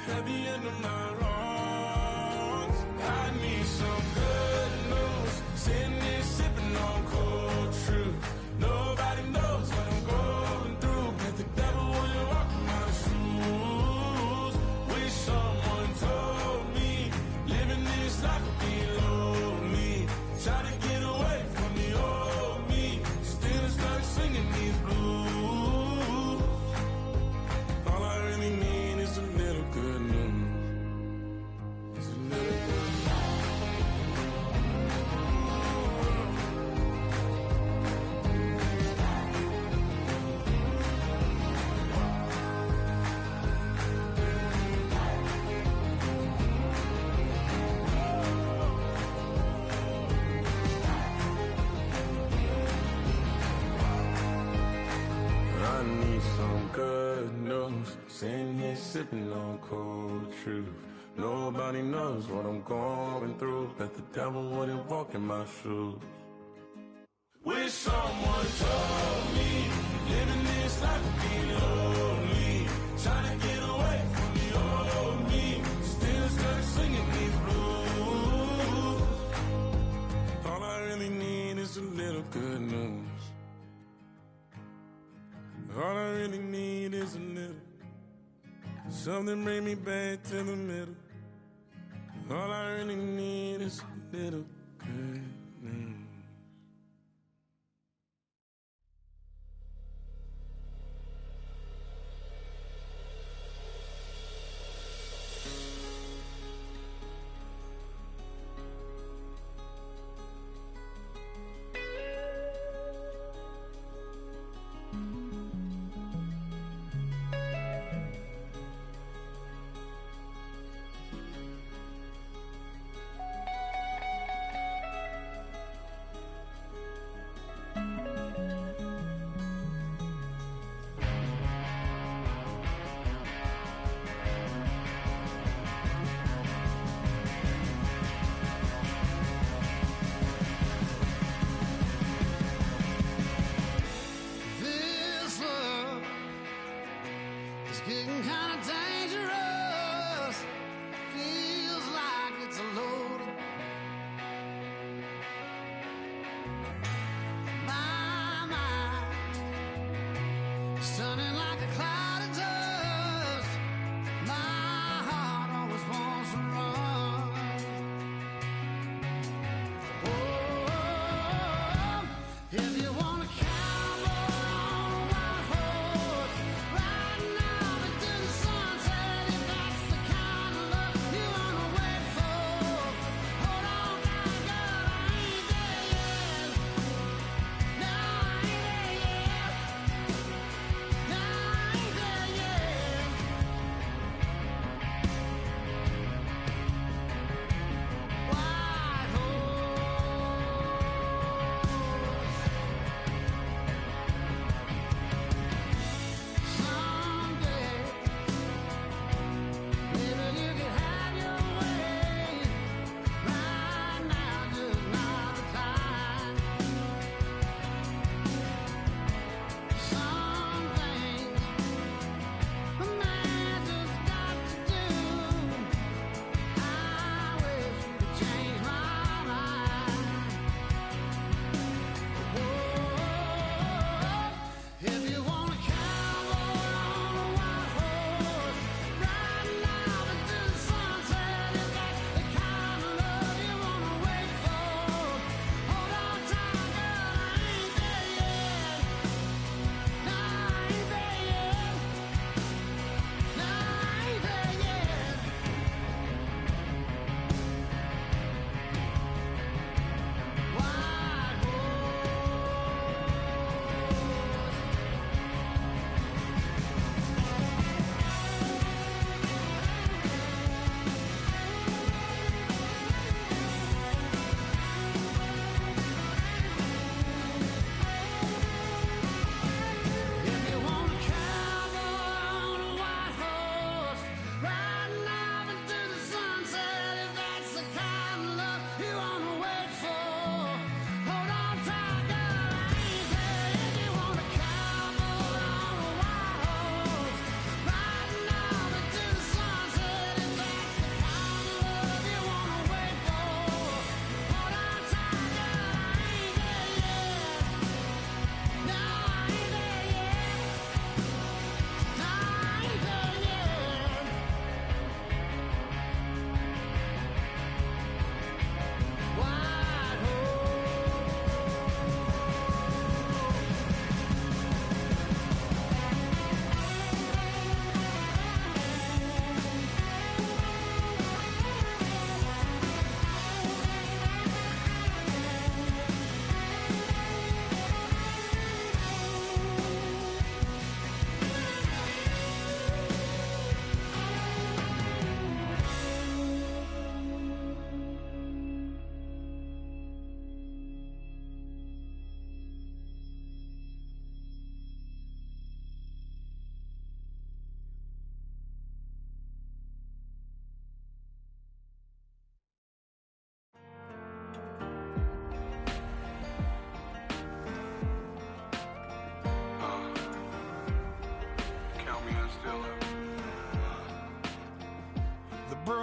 heavy under my lungs. I need some good news. Sitting here sipping on cold truth. Nobody knows what I'm going through, but the devil wouldn't walk in my shoes. Wish someone told me living this life would be lonely. Try to get away from the old me, still stuck singing these blues. All I really need is a little good news. It's a little good news. I need some good news. Sitting here sipping on cold truth. Nobody knows what I'm going through, but the devil wouldn't walk in my shoes. Wish someone told me living this life would be lonely. Trying to get away from the old me, still stuck singing these blues. All I really need is a little good news. All I really need is a little. Something bring me back to the middle. All I really need is a little good news. This love is getting kind of dangerous. Feels like it's a load. My mind is turning like a cloud of dust. My heart always wants to run. Oh, if you wanna cowboy on a white horse, riding out into the sunset.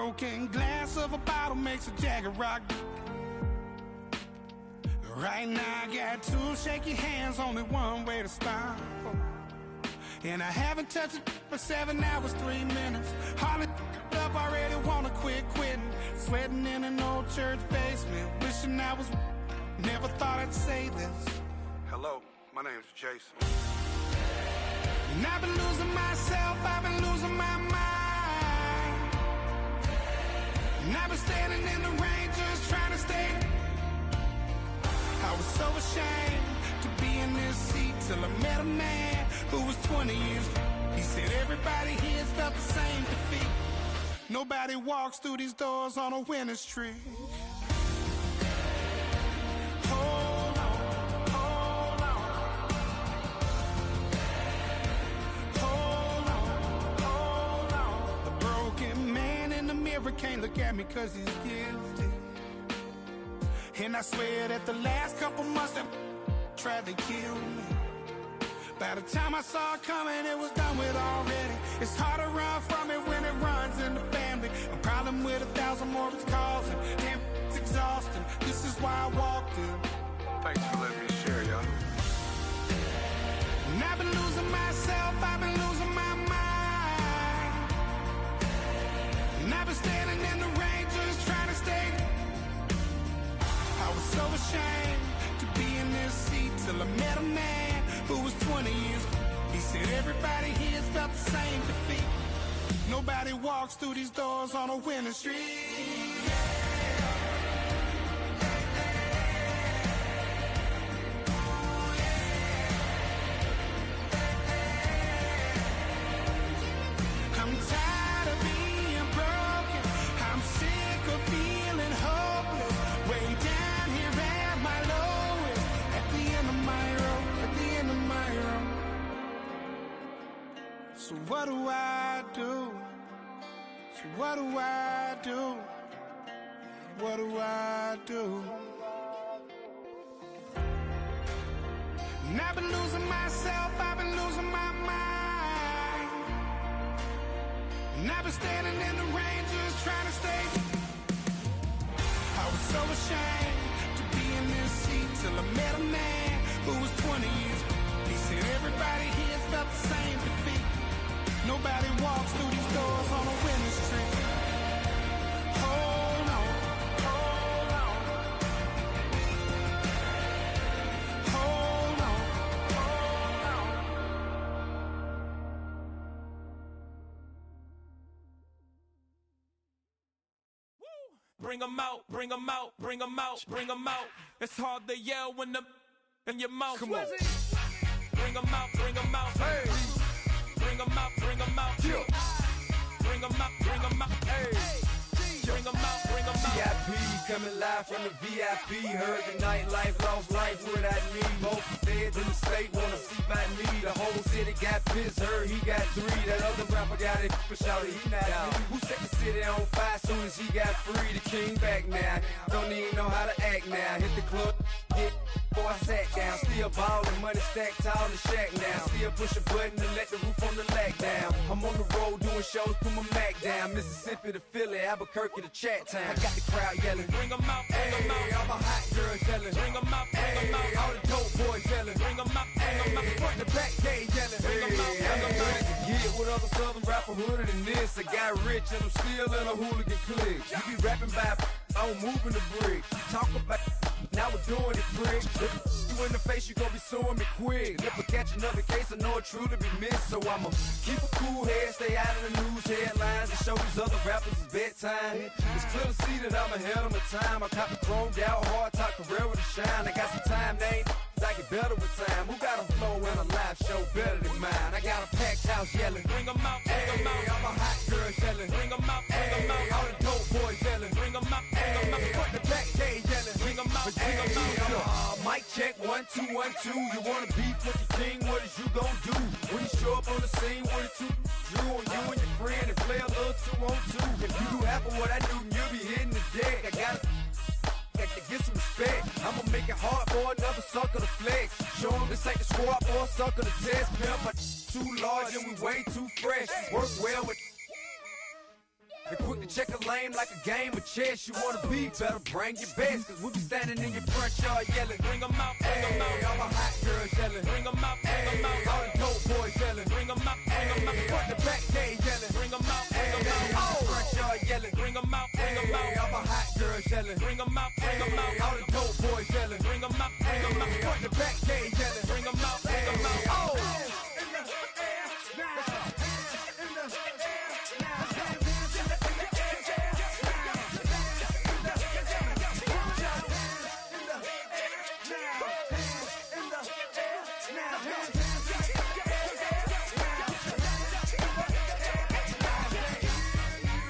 broken glass of a bottle makes a jagged rock. Right now I got two shaky hands, only one way to stop. And I haven't touched it for 7 hours, 3 minutes. Hardly up, already wanna quitting. Sweating in an old church basement, wishing I was. Never thought I'd say this. Hello, my name's Jason. And I've been losing myself, I've been losing my mind. And I've been standing in the rain just trying to stay. I was so ashamed to be in this seat till I met a man who was 20 years. He said everybody here felt the same defeat. Nobody walks through these doors on a winning streak. Hold on, hold on. Hold on, hold on. The broken man in the mirror can't look at me 'cause he's guilty. And I swear that the last couple months that tried to kill me. By the time I saw it coming, it was done with already. It's hard to run from it when it runs in the family. A problem with 1,000 more it's causing. Damn, it's exhausting. This is why I walked in. Thanks for letting me share, y'all. And I've been losing myself, I've been losing my mind. And I've been standing in the rain just trying to stay. I was so ashamed to be in this seat till I met a man who was 20 years. He said everybody here felt the same defeat. Nobody walks through these doors on a winning streak. I'm tired of being broken. I'm sick of feeling hopeless. Way down here at my lowest. At the end of my road, at the end of my road. So what do I do? So what do I do? What do I do? And I've been losing myself, I've been losing my mind. And I've been standing in the rain just trying to stay. I was so ashamed to be in this seat till I met a man who was 20 years. He said everybody here felt the same defeat. Nobody walks through these doors on a winning streak. Hold on, hold on. Hold on, hold on. Bring 'em out, bring 'em out, bring 'em out, bring 'em out. It's hard to yell when the in your mouth. Come on. Bring 'em out, bring 'em out. Hey. Bring 'em out, bring 'em out. Yeah. Bring 'em out, bring 'em out. Hey. Bring 'em out, bring 'em out. VIP coming live from the VIP. Heard the nightlife, lost life without me. Both feds in the state wanna see by me. The whole city got pissed, heard he got 3. That other rapper got it, but shouted he not me. Who set the city on fire soon as he got free? The king back now, don't even know how to act now. Hit the club, hit before I sat down. Still ballin', money stacked tall in the shack now. Still push a button to let the roof on the lack down. I'm on the road doing shows, put my Mac down. Mississippi to Philly, Albuquerque to Chat Town. I got the crowd yelling. Bring 'em out, bring 'em out. Hey, all my hot girls yelling. Bring 'em out, bring 'em out. All the dope boys yelling. Bring 'em out, bring 'em out. Front the back, they yelling. Bring 'em out, bring 'em out. Get with other southern rapper hooded than this. I got rich and I'm still in a hooligan clique. You be rapping by I'm moving the bricks. You talk about now we're doing it, prick. You in the face, you gon' be suing me quick. If I catch another case, I know it truly be missed. So I'ma keep a cool head, stay out of the news headlines, and show these other rappers it's bedtime. It's clear to see that I'm ahead of my time. I copy chromed out, hard talk, career with a shine. I got some time, they ain't I get better with time. Who got a flow and a live show better than mine? I got a packed house yelling. Bring 'em out, bring 'em out. All my hot girls yelling. Bring 'em out, bring 'em out. All the dope boys yelling. Bring 'em out, bring 'em out. Front the back, they yelling. Bring 'em out, bring 'em out. Mic check, 1 2 1 2. You wanna beef with the king? What is you gon' do when you show up on the scene with a 2 Drew on you and your friend and play a little 2 on 2? If you do half of what I do, you'll be hitting the deck. I gotta get some respect. I'ma make it hard for another sucker to flex. Show 'em this ain't the squad for a sucker to test. Pimp, but too large and we way too fresh. Work well with and quick can check a lane like a game of chess. You wanna be better, bring your best. Cause we'll be standing in your front yard yelling. Bring 'em out, bring 'em out. Hey, all my hot girls yelling. Bring 'em out, bring 'em out. All the dope boys yelling. Bring 'em out, bring 'em out. Front the back, they yelling. Bring 'em out, bring 'em out. All the front yard yelling. Bring 'em out, bring 'em out. All my hot girls yelling. Bring 'em out, bring 'em out. All the dope boys yelling. Bring 'em out, bring 'em out. Front the back, they yelling. Bring 'em out, bring 'em out. Oh!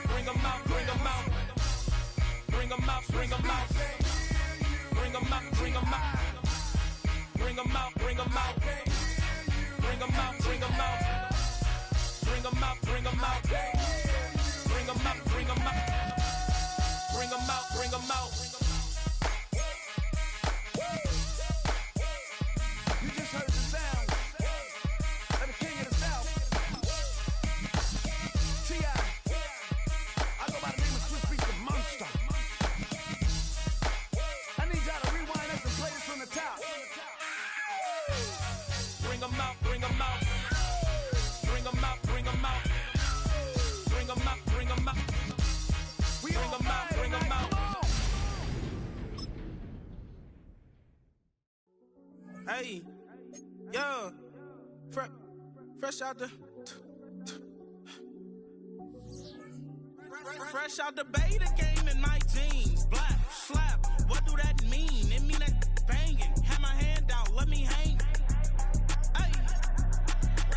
Bring 'em out, bring 'em out. Bring 'em out, bring 'em out. Bring 'em out, bring 'em out. Bring 'em out, bring 'em out. Bring 'em out, bring 'em out. Bring 'em out, bring 'em out. Bring 'em out, bring 'em out. Bring 'em out, bring 'em out. You just heard the sound of the king of the south. T.I. I go by the name of Swiss Beats the Monster. I need y'all to rewind this and play this from the top. Bring 'em out, bring 'em out. Bring 'em out, bring 'em out. Bring 'em out, bring 'em out. We Bring 'em out, bring 'em out. Hey, yo, fresh out the, fresh out the beta game in my jeans. Black slap, what do that mean? It mean that banging. Have my hand out, let me hang. Hey,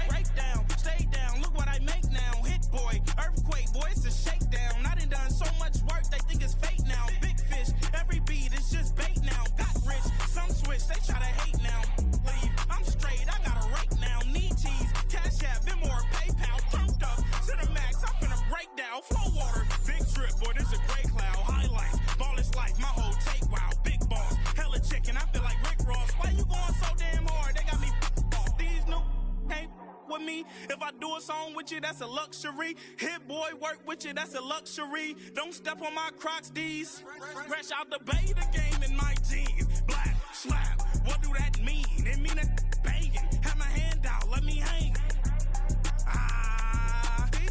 break down, stay down. Look what I make now. Hit boy, earthquake, boy, it's a shakedown. I done so much work, they think it's fake now. Big fish, every beat is just bait now. Got rich, some switch, they try to hate now. Leave, I'm straight, I got a rake now. Need cheese, cash app, Venmo or PayPal. Pumped up to the max, I'm finna break down. Flow water, big trip, boy, this a gray cloud. Highlights, ball is life, my whole take wow. Big boss, hella chicken, I feel like Rick Ross. Why you going so damn hard? They got me off. These new can't with me. If I do a song with you, that's a luxury. Hit boy, work with you, that's a luxury. Don't step on my Crocs, D's. Fresh out the beta game in my jeans. Black slap, what do that mean? It mean that banging. Have my hand out, let me hang.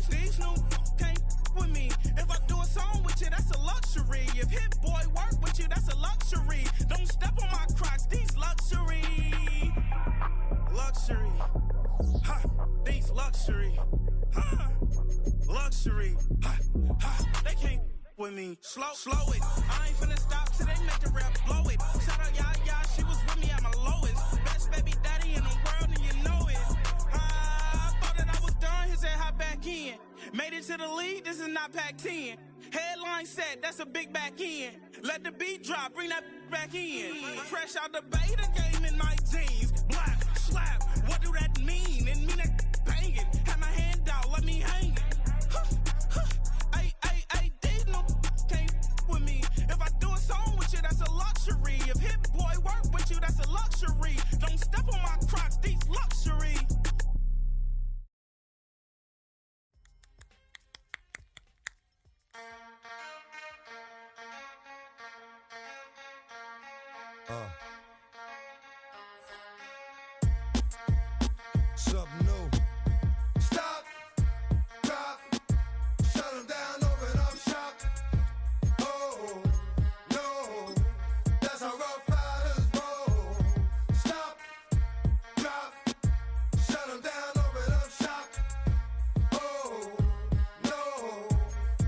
These new can't with me. If I do a song with you, that's a luxury. If Hit Boy work with you, that's a luxury. Don't step on my Crocs, these luxury. Luxury. Ha, these luxury. Ha, luxury. Ha, ha, they can't with me. Slow it. I ain't finna stop till they make the rap blow it. Shout out Yaya, she was with me at my lowest. Best baby daddy in the world and you know it. I thought that I was done, he said hop back in. Made it to the lead, this is not Pac-10. Headline set, that's a big back end. Let the beat drop, bring that back in. Fresh out the beta game in my jeans. Black slap, what do that mean? It mean that banging. Have my hand out, let me hang it. Ay, these no can't with me. If I do a song with you, that's a luxury. If Hit Boy work with you, that's a luxury. Don't step on my Crocs, these luxury. Something new. Stop, drop, shut them down, open up shop. Oh, no, that's how Rough Riders roll. Stop, drop, shut them down, open up shop. Oh, no,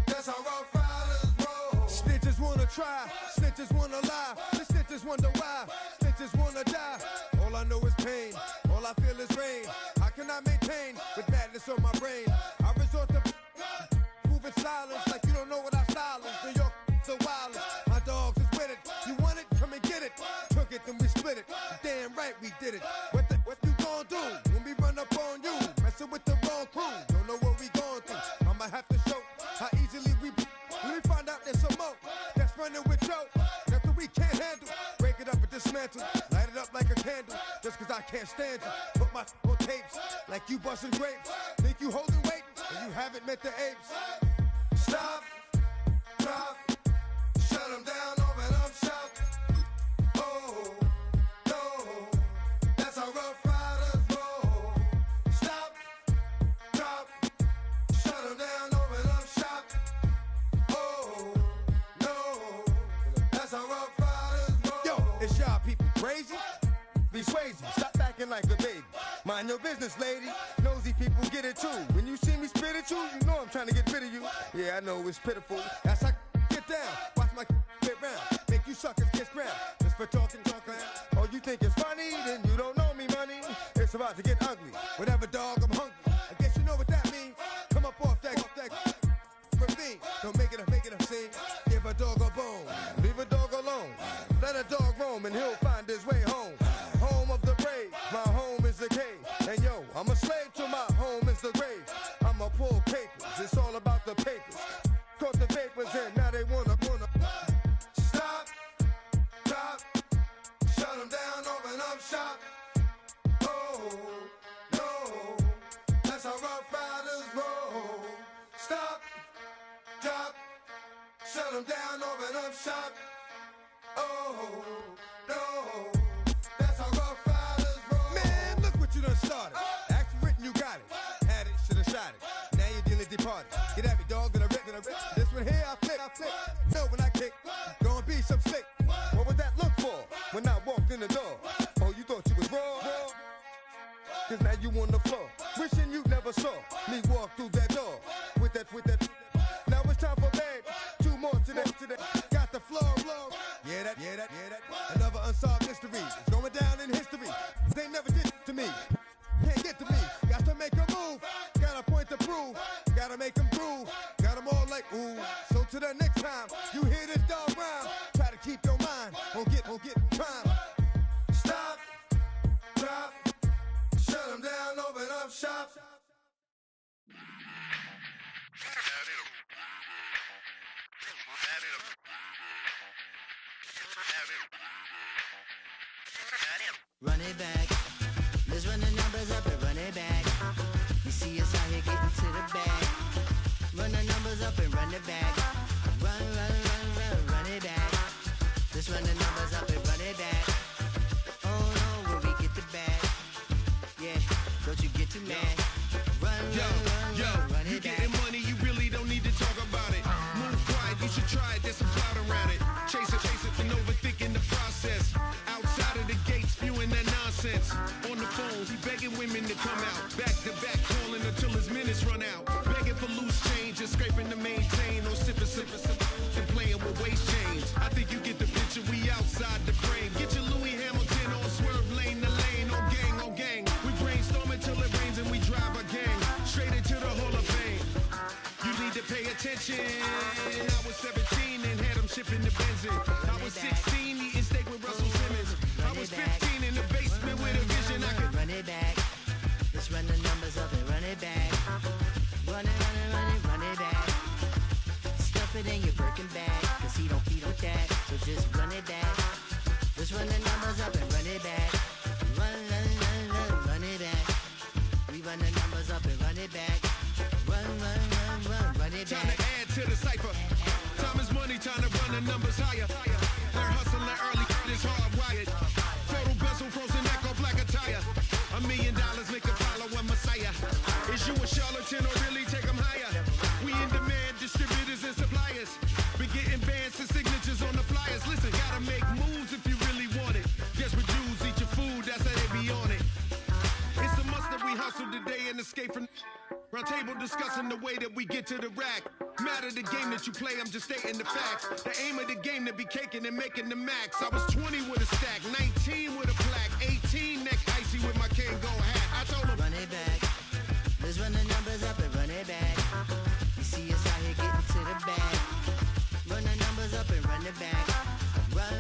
that's how Rough Riders roll. Snitches wanna try, snitches wanna lie, the snitches wonder why, snitches wanna die. All I know is pain, all I feel is rain. How can I maintain with madness on my brain? I resort to moving silence like you don't know what our style is. New York, the wildest. My dogs is with it. You want it? Come and get it. Took it, then we split it. Damn right we did it. What you gon' do when we run up on you? Messing with the wrong crew. Don't know what we going through. I'ma have to show how easily we find out there's some more that's running with Joe. Nothing we can't handle. Break it up and dismantle. Light it up like a candle. Just cause I can't stand you. Put my on tapes like you busting grapes. Think you holding weight and you haven't met the apes. Stop, drop, shut them down, open up shop. Oh, no, that's how Rough Riders roll. Stop, drop, shut them down, open up shop. Oh, no, that's how Rough Riders roll. Yo, it's y'all people crazy? Be Swayze, stop acting like a baby. Mind your business, lady. Nosy people get it too. When you see me spit at you, you know I'm trying to get rid of you. Yeah, I know it's pitiful. That's how get down. Watch my get round. Make you suckers kiss ground. Just for talking. Oh, you think it's funny? Then you don't know me, money. It's about to get ugly. Whatever, dog, I'm hungry. I guess you know what that means. Come up off that ravine. Don't make it a scene. Give a dog a bone. Leave a dog alone. Let a dog roam and he'll find his way home. Home of the brave, my home is the cave. And yo, I'm a slave to my home is the grave. I'ma pull papers, it's all about the papers. Caught the papers and now they wanna stop, drop, shut them down, open up shop. Oh, no, that's how Rough Riders roll. Stop, drop, shut them down, open up shop. Oh, no. Started. Accident, you got it. Had it, should've shot it. Now you're dealing departed. Get at me, dog, gonna rip. This one here, I flip. No, when I kick, gonna be some slick. What would that look for when I walked in the door? Oh, you thought you was raw? Cause now you on the floor. Wishing you never saw me walk through that door. With that. Now it's time for bed. 2 more today. Got the floor. Yeah, that. Another unsolved mystery. It's going down in history. They never did to me. Can't get to me. Got to make a move. Got a point to prove. Gotta make them prove. Got them all like ooh. So to the next time you hear this dog rhyme, try to keep your mind on get prime. Stop, drop, shut them down, open up shop. Run it back. Let's run the numbers up and run it back. You see us out here getting to the bag. Run the numbers up and run it back. Run it back. Let's run the numbers up and run it back. Oh no, when we get the bag. Yeah, don't you get too mad. Run it you back. Getting money, you really don't need to talk about it. Move quiet, you should try it, there's some clout around it. Chase it, and overthinking the process. Outside of the gate, spewing that nonsense. On the phone, he begging women to come out. Back to back, calling until his minutes run out. Begging for loose change and scraping to maintain. Or sipping, and playing with waist chains. I think you get the picture, we outside the frame. Get your Louis Hamilton on swerve lane to lane. On gang. We brainstorm until it rains and we drive our gang straight into the Hall of Fame. You need to pay attention. I was 17 and had them shipping the Benzin. I was 16 eating steak with Russell Simmons. I was 15 in the basement with a vision. I could run it back. Let's run the numbers up and run it back. Run it back. Stuff it in your Birkin bag, cause he don't feed on that. So just run it back. Let's run the numbers up and run it back. Run it back. We run the numbers up and run it back. Run it back. time to add to the cipher. Time is money, time to run the numbers higher. Learn hustling early, this hardwired. Photo bezel, frozen neck or black attire. $1 million make a follow a messiah. Is you a charlatan or really take them higher? We in demand, distributors and suppliers. Be getting bands and signatures on the flyers. Listen, gotta make moves if you really want it. Desperate Jews eat your food, that's how they be on it. It's a must that we hustle today and escape from round table discussing the way that we get to the rack. Matter the game that you play, I'm just stating the facts. The aim of the game to be caking and making the max. I was 20 with a stack, 19 with a plaque, 18 neck icy with my Kango hat. I told him, run it back. Let's run the numbers up and run it back. You see us out here getting to the bag. Run the numbers up and run it back. Run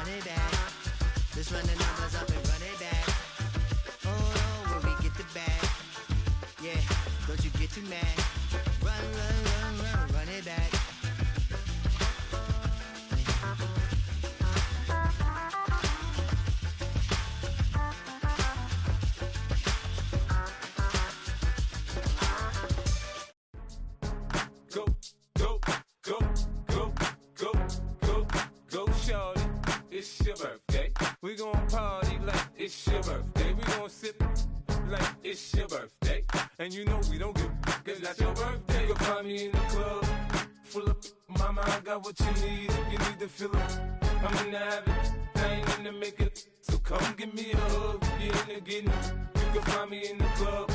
it back. Let's run the numbers up and run it back. Oh no, when we get the bag. Yeah, don't you get too mad. Run it back. day. You can find me in the club, full of mama, I got what you need. If you need to fill up, I'm in the habit, I ain't in the make it. So come give me a hug, you in the getting. You can find me in the club,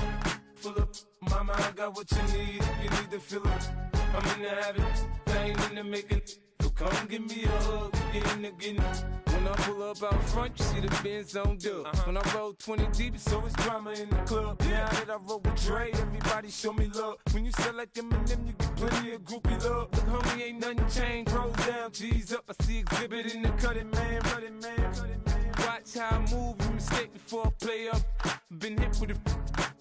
full of mama, I got what you need. If you need to fill up, I'm in the habit, I ain't in the make it. So come give me a hug, you in the getting. When I pull up out front, you see the Benz on dub. When I roll 20 deep, it's always drama in the club. Now that I roll with Dre, everybody show me love. When you sell like them and them, you get plenty of groupie love. Look, homie, ain't nothing changed. Roll down, G's up. I see exhibit in the cutting, man. Running, man. Watch how I move, you mistake before I play up. Been hit with it,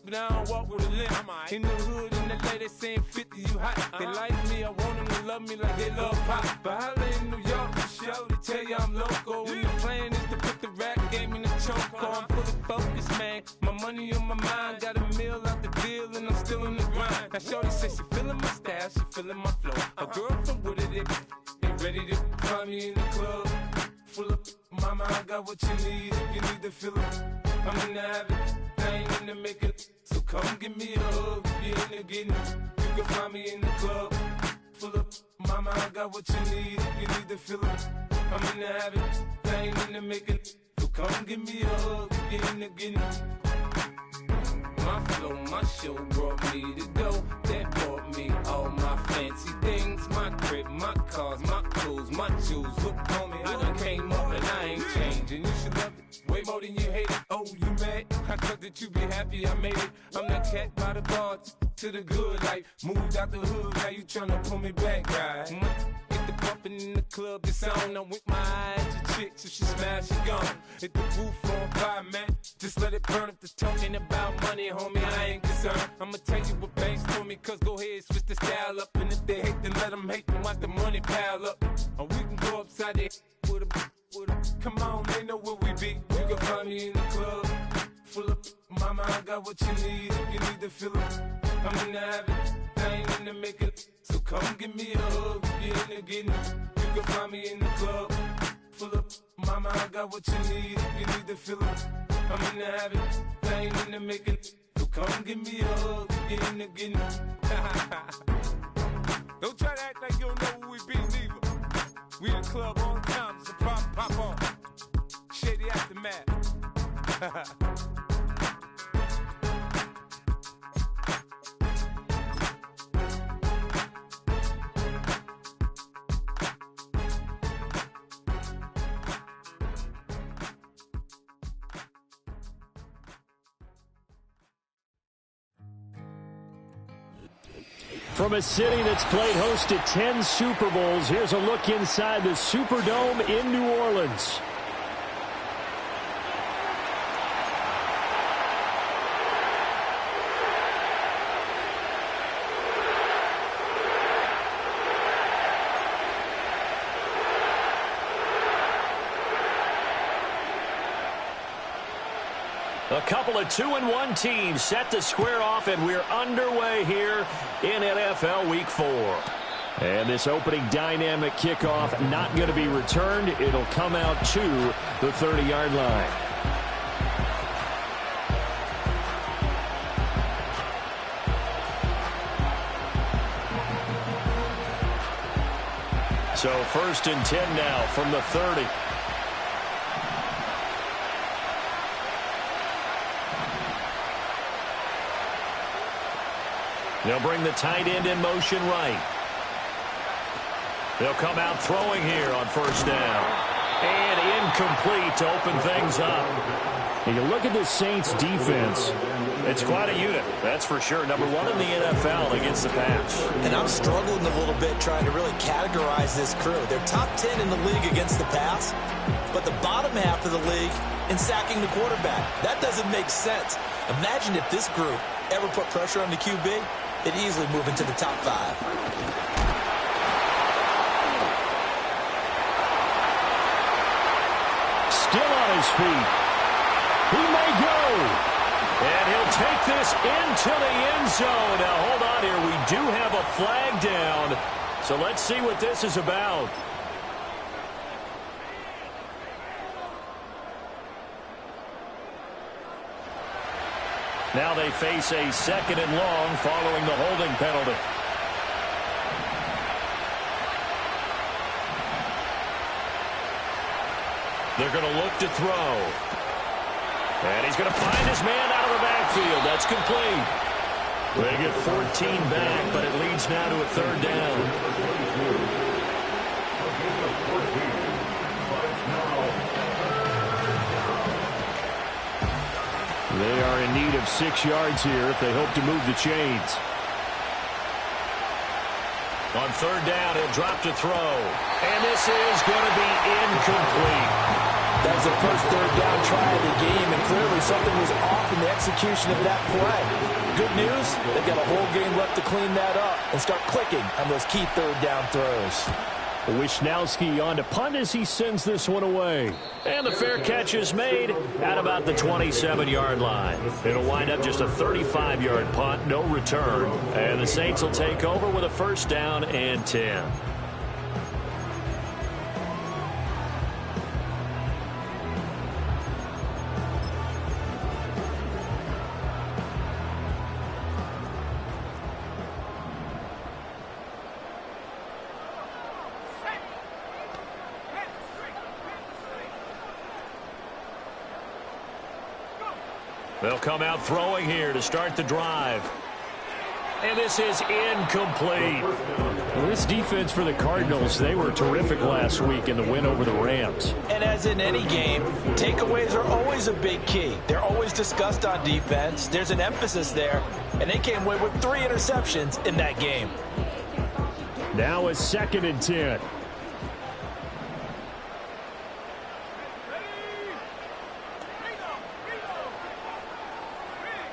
but I don't walk with a limp. In the hood, in the lady saying 50, you hot. They like me, I want them to love me like they love pop. But holla in New York, the show, they tell you I'm local. And the plan is to put the rap game in the choke. I'm fully focused, man. My money on my mind, got a meal out the deal, and I'm still in the grind. Now shorty says she feeling my style, she feeling my flow. A girl from Wooded, they ready to find me in the club. Full of mama, I got what you need. If you need to fill up, I'm in the habit, I ain't in the make it. So come give me a hug, if you in the getting. You can find me in the club, full of mama, I got what you need. If you need to fill up, I'm in the habit, I ain't in the make it. So come give me a hug, if you in the getting. My flow, my show brought me to go. That brought me all my fancy things. My crib, my cars, my clothes, my shoes. Look, homie, I done came up and I ain't changing. You should love it way more than you hate it. Oh, you mad? I thought that you be happy I made it. I'm that cat by the bar to the good life. Moved out the hood, now you tryna pull me back, right? Get the bumpin' in the club, the sound. I'm with my eyes to chicks. If she smash, she gone. Hit the roof on fire, man. Just let it burn. If they're talking about money, homie, I ain't concerned. I'ma tell you what banks told me, cause go ahead, switch the style up. And if they hate, then let them hate, then watch the money pile up. Or we can go upside there with a come on, they know where we be. You can find me in the club, full of mama, I got what you need. If you need to fill up, I'm in the habit, I ain't in the make it. So come give me a hug, if you in the getting. You can find me in the club, full of mama, I got what you need. If you need to fill up, I'm in the habit, I ain't in the make it. So come give me a hug, if you in the getting. Don't try to act like you don't know who we be, neither. We in the club on time, so pop on. Shady Aftermath. From a city that's played host to 10 Super Bowls, here's a look inside the Superdome in New Orleans. A couple of 2-1 teams set to square off, and we're underway here in NFL Week 4. And this opening dynamic kickoff not going to be returned. It'll come out to the 30-yard line. So 1st and 10 now from the 30. They'll bring the tight end in motion right. They'll come out throwing here on 1st down. And incomplete to open things up. And you look at the Saints defense, it's quite a unit, that's for sure. Number 1 in the NFL against the pass. And I'm struggling a little bit trying to really categorize this crew. They're top 10 in the league against the pass, but the bottom half of the league in sacking the quarterback. That doesn't make sense. Imagine if this group ever put pressure on the QB, they'd easily move into the top 5. Still on his feet. He may go. And he'll take this into the end zone. Now, hold on here. We do have a flag down. So let's see what this is about. Now they face a 2nd and long following the holding penalty. They're going to look to throw. And he's going to find his man out of the backfield. That's complete. They get 14 back, but it leads now to a third down. They are in need of 6 yards here if they hope to move the chains. On third down, he'll drop to throw. And this is going to be incomplete. That was the first third down try of the game, and clearly something was off in the execution of that play. Good news, they've got a whole game left to clean that up and start clicking on those key third down throws. Wisnowski on to punt as he sends this one away. And the fair catch is made at about the 27-yard line. It'll wind up just a 35-yard punt, no return. And the Saints will take over with a first down and 10. They'll come out throwing here to start the drive. And this is incomplete. Well, this defense for the Cardinals, they were terrific last week in the win over the Rams. And as in any game, takeaways are always a big key. They're always discussed on defense. There's an emphasis there, and they came away with 3 interceptions in that game. Now it's 2nd and 10.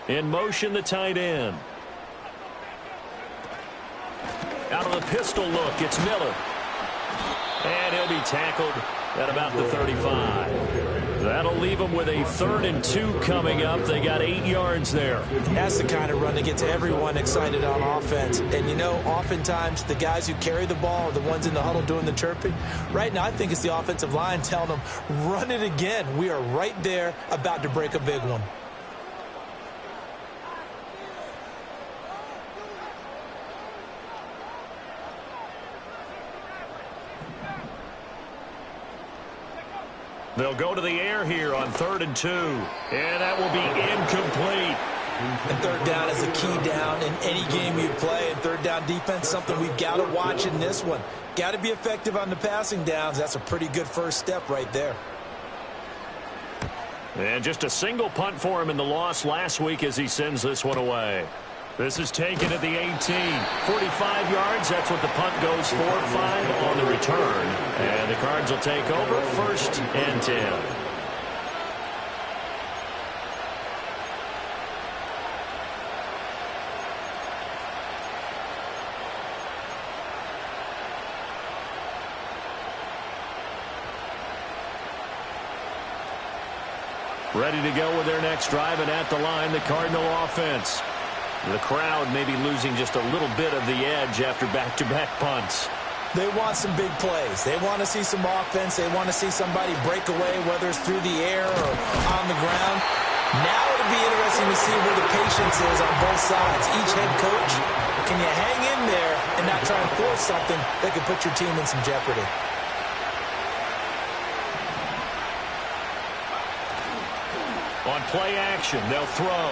In motion, the tight end. Out of the pistol look, it's Miller. And he'll be tackled at about the 35. That'll leave them with a 3rd and 2 coming up. They got 8 yards there. That's the kind of run that gets everyone excited on offense. And, you know, oftentimes the guys who carry the ball are the ones in the huddle doing the chirping. Right now, I think it's the offensive line telling them, run it again. We are right there about to break a big one. They'll go to the air here on 3rd and 2. And that will be incomplete. And third down is a key down in any game you play. And third down defense, something we've got to watch in this one. Got to be effective on the passing downs. That's a pretty good first step right there. And just a single punt for him in the loss last week as he sends this one away. This is taken at the 18. 45 yards, that's what the punt goes for. 5 on the return. And the Cards will take over 1st and 10. Ready to go with their next drive, and at the line, the Cardinal offense. The crowd may be losing just a little bit of the edge after back-to-back punts. They want some big plays. They want to see some offense. They want to see somebody break away, whether it's through the air or on the ground. Now it'll be interesting to see where the patience is on both sides. Each head coach, can you hang in there and not try and force something that could put your team in some jeopardy? On play action, they'll throw.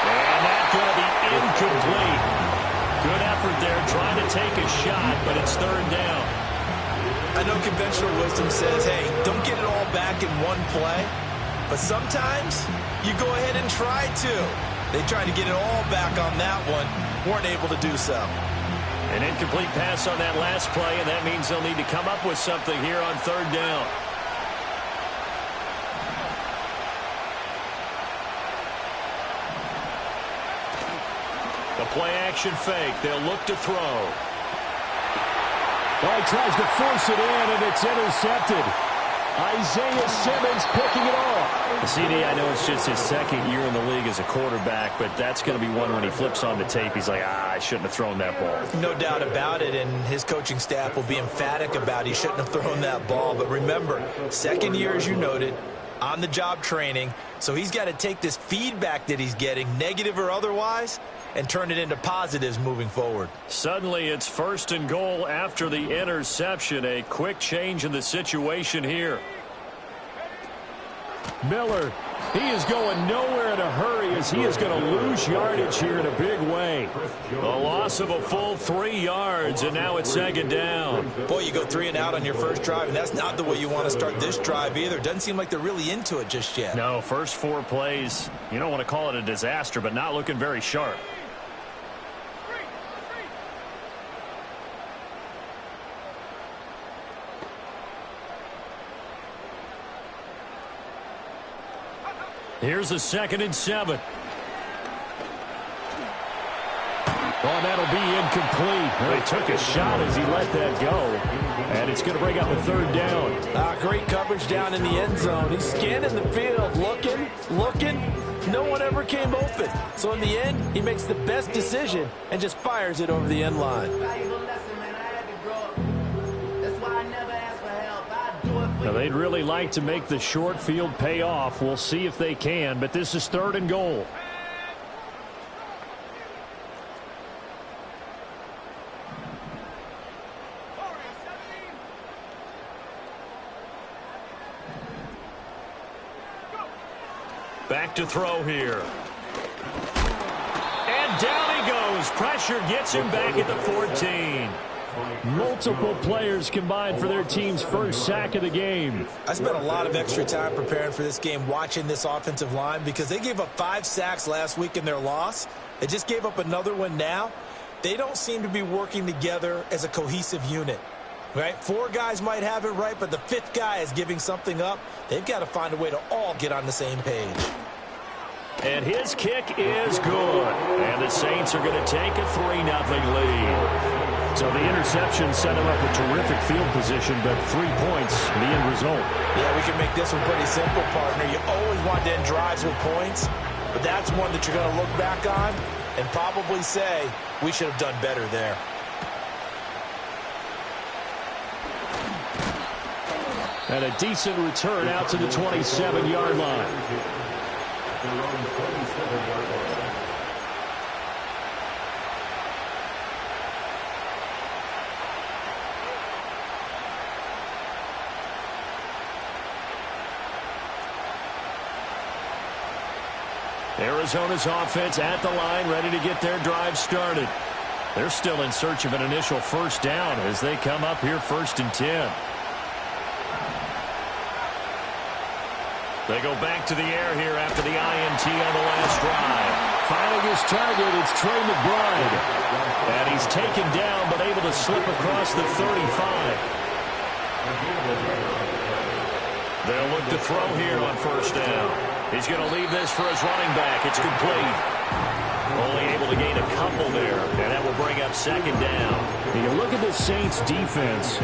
And that's going to be incomplete. Good effort there, trying to take a shot, but it's 3rd down. I know conventional wisdom says, hey, don't get it all back in one play. But sometimes you go ahead and try to. They tried to get it all back on that one. Weren't able to do so. An incomplete pass on that last play, and that means they'll need to come up with something here on 3rd down. The play-action fake. They'll look to throw. Well, he tries to force it in, and it's intercepted. Isaiah Simmons picking it off. CD, I know it's just his 2nd year in the league as a quarterback, but that's going to be one when he flips on the tape. He's like, I shouldn't have thrown that ball. No doubt about it, and his coaching staff will be emphatic about he shouldn't have thrown that ball. But remember, 2nd year, as you noted, on-the-job training, so he's got to take this feedback that he's getting, negative or otherwise, and turn it into positives moving forward. Suddenly it's 1st and goal after the interception. A quick change in the situation here. Miller, he is going nowhere in a hurry as he is going to lose yardage here in a big way. A loss of a full 3 yards, and now it's 2nd down. Boy, you go 3 and out on your first drive, and that's not the way you want to start this drive either. Doesn't seem like they're really into it just yet. No, first 4 plays, you don't want to call it a disaster, but not looking very sharp. Here's a 2nd and 7. Oh, that'll be incomplete. They took a shot as he let that go. And it's going to bring up a 3rd down. Great coverage down in the end zone. He's scanning the field, looking. No one ever came open. So in the end, he makes the best decision and just fires it over the end line. Now, they'd really like to make the short field pay off. We'll see if they can, but this is 3rd and goal. Back to throw here. And down he goes. Pressure gets him back at the 14. Multiple players combined for their team's first sack of the game. I spent a lot of extra time preparing for this game watching this offensive line because they gave up 5 sacks last week in their loss. They just gave up another one now. They don't seem to be working together as a cohesive unit. Right? 4 guys might have it right, but the 5th guy is giving something up. They've got to find a way to all get on the same page. And his kick is good. And the Saints are going to take a 3-0 lead. So the interception set him up a terrific field position, but 3 points, the end result. Yeah, we can make this one pretty simple, partner. You always want to end drives with points, but that's one that you're going to look back on and probably say, we should have done better there. And a decent return out to the 27-yard line. Arizona's offense at the line, ready to get their drive started. They're still in search of an initial 1st down as they come up here 1st and 10. They go back to the air here after the INT on the last drive. Finding his target, it's Trey McBride. And he's taken down but able to slip across the 35. They'll look to throw here on 1st down. He's going to leave this for his running back. It's complete. Only able to gain a couple there, and that will bring up 2nd down. You look at the Saints defense.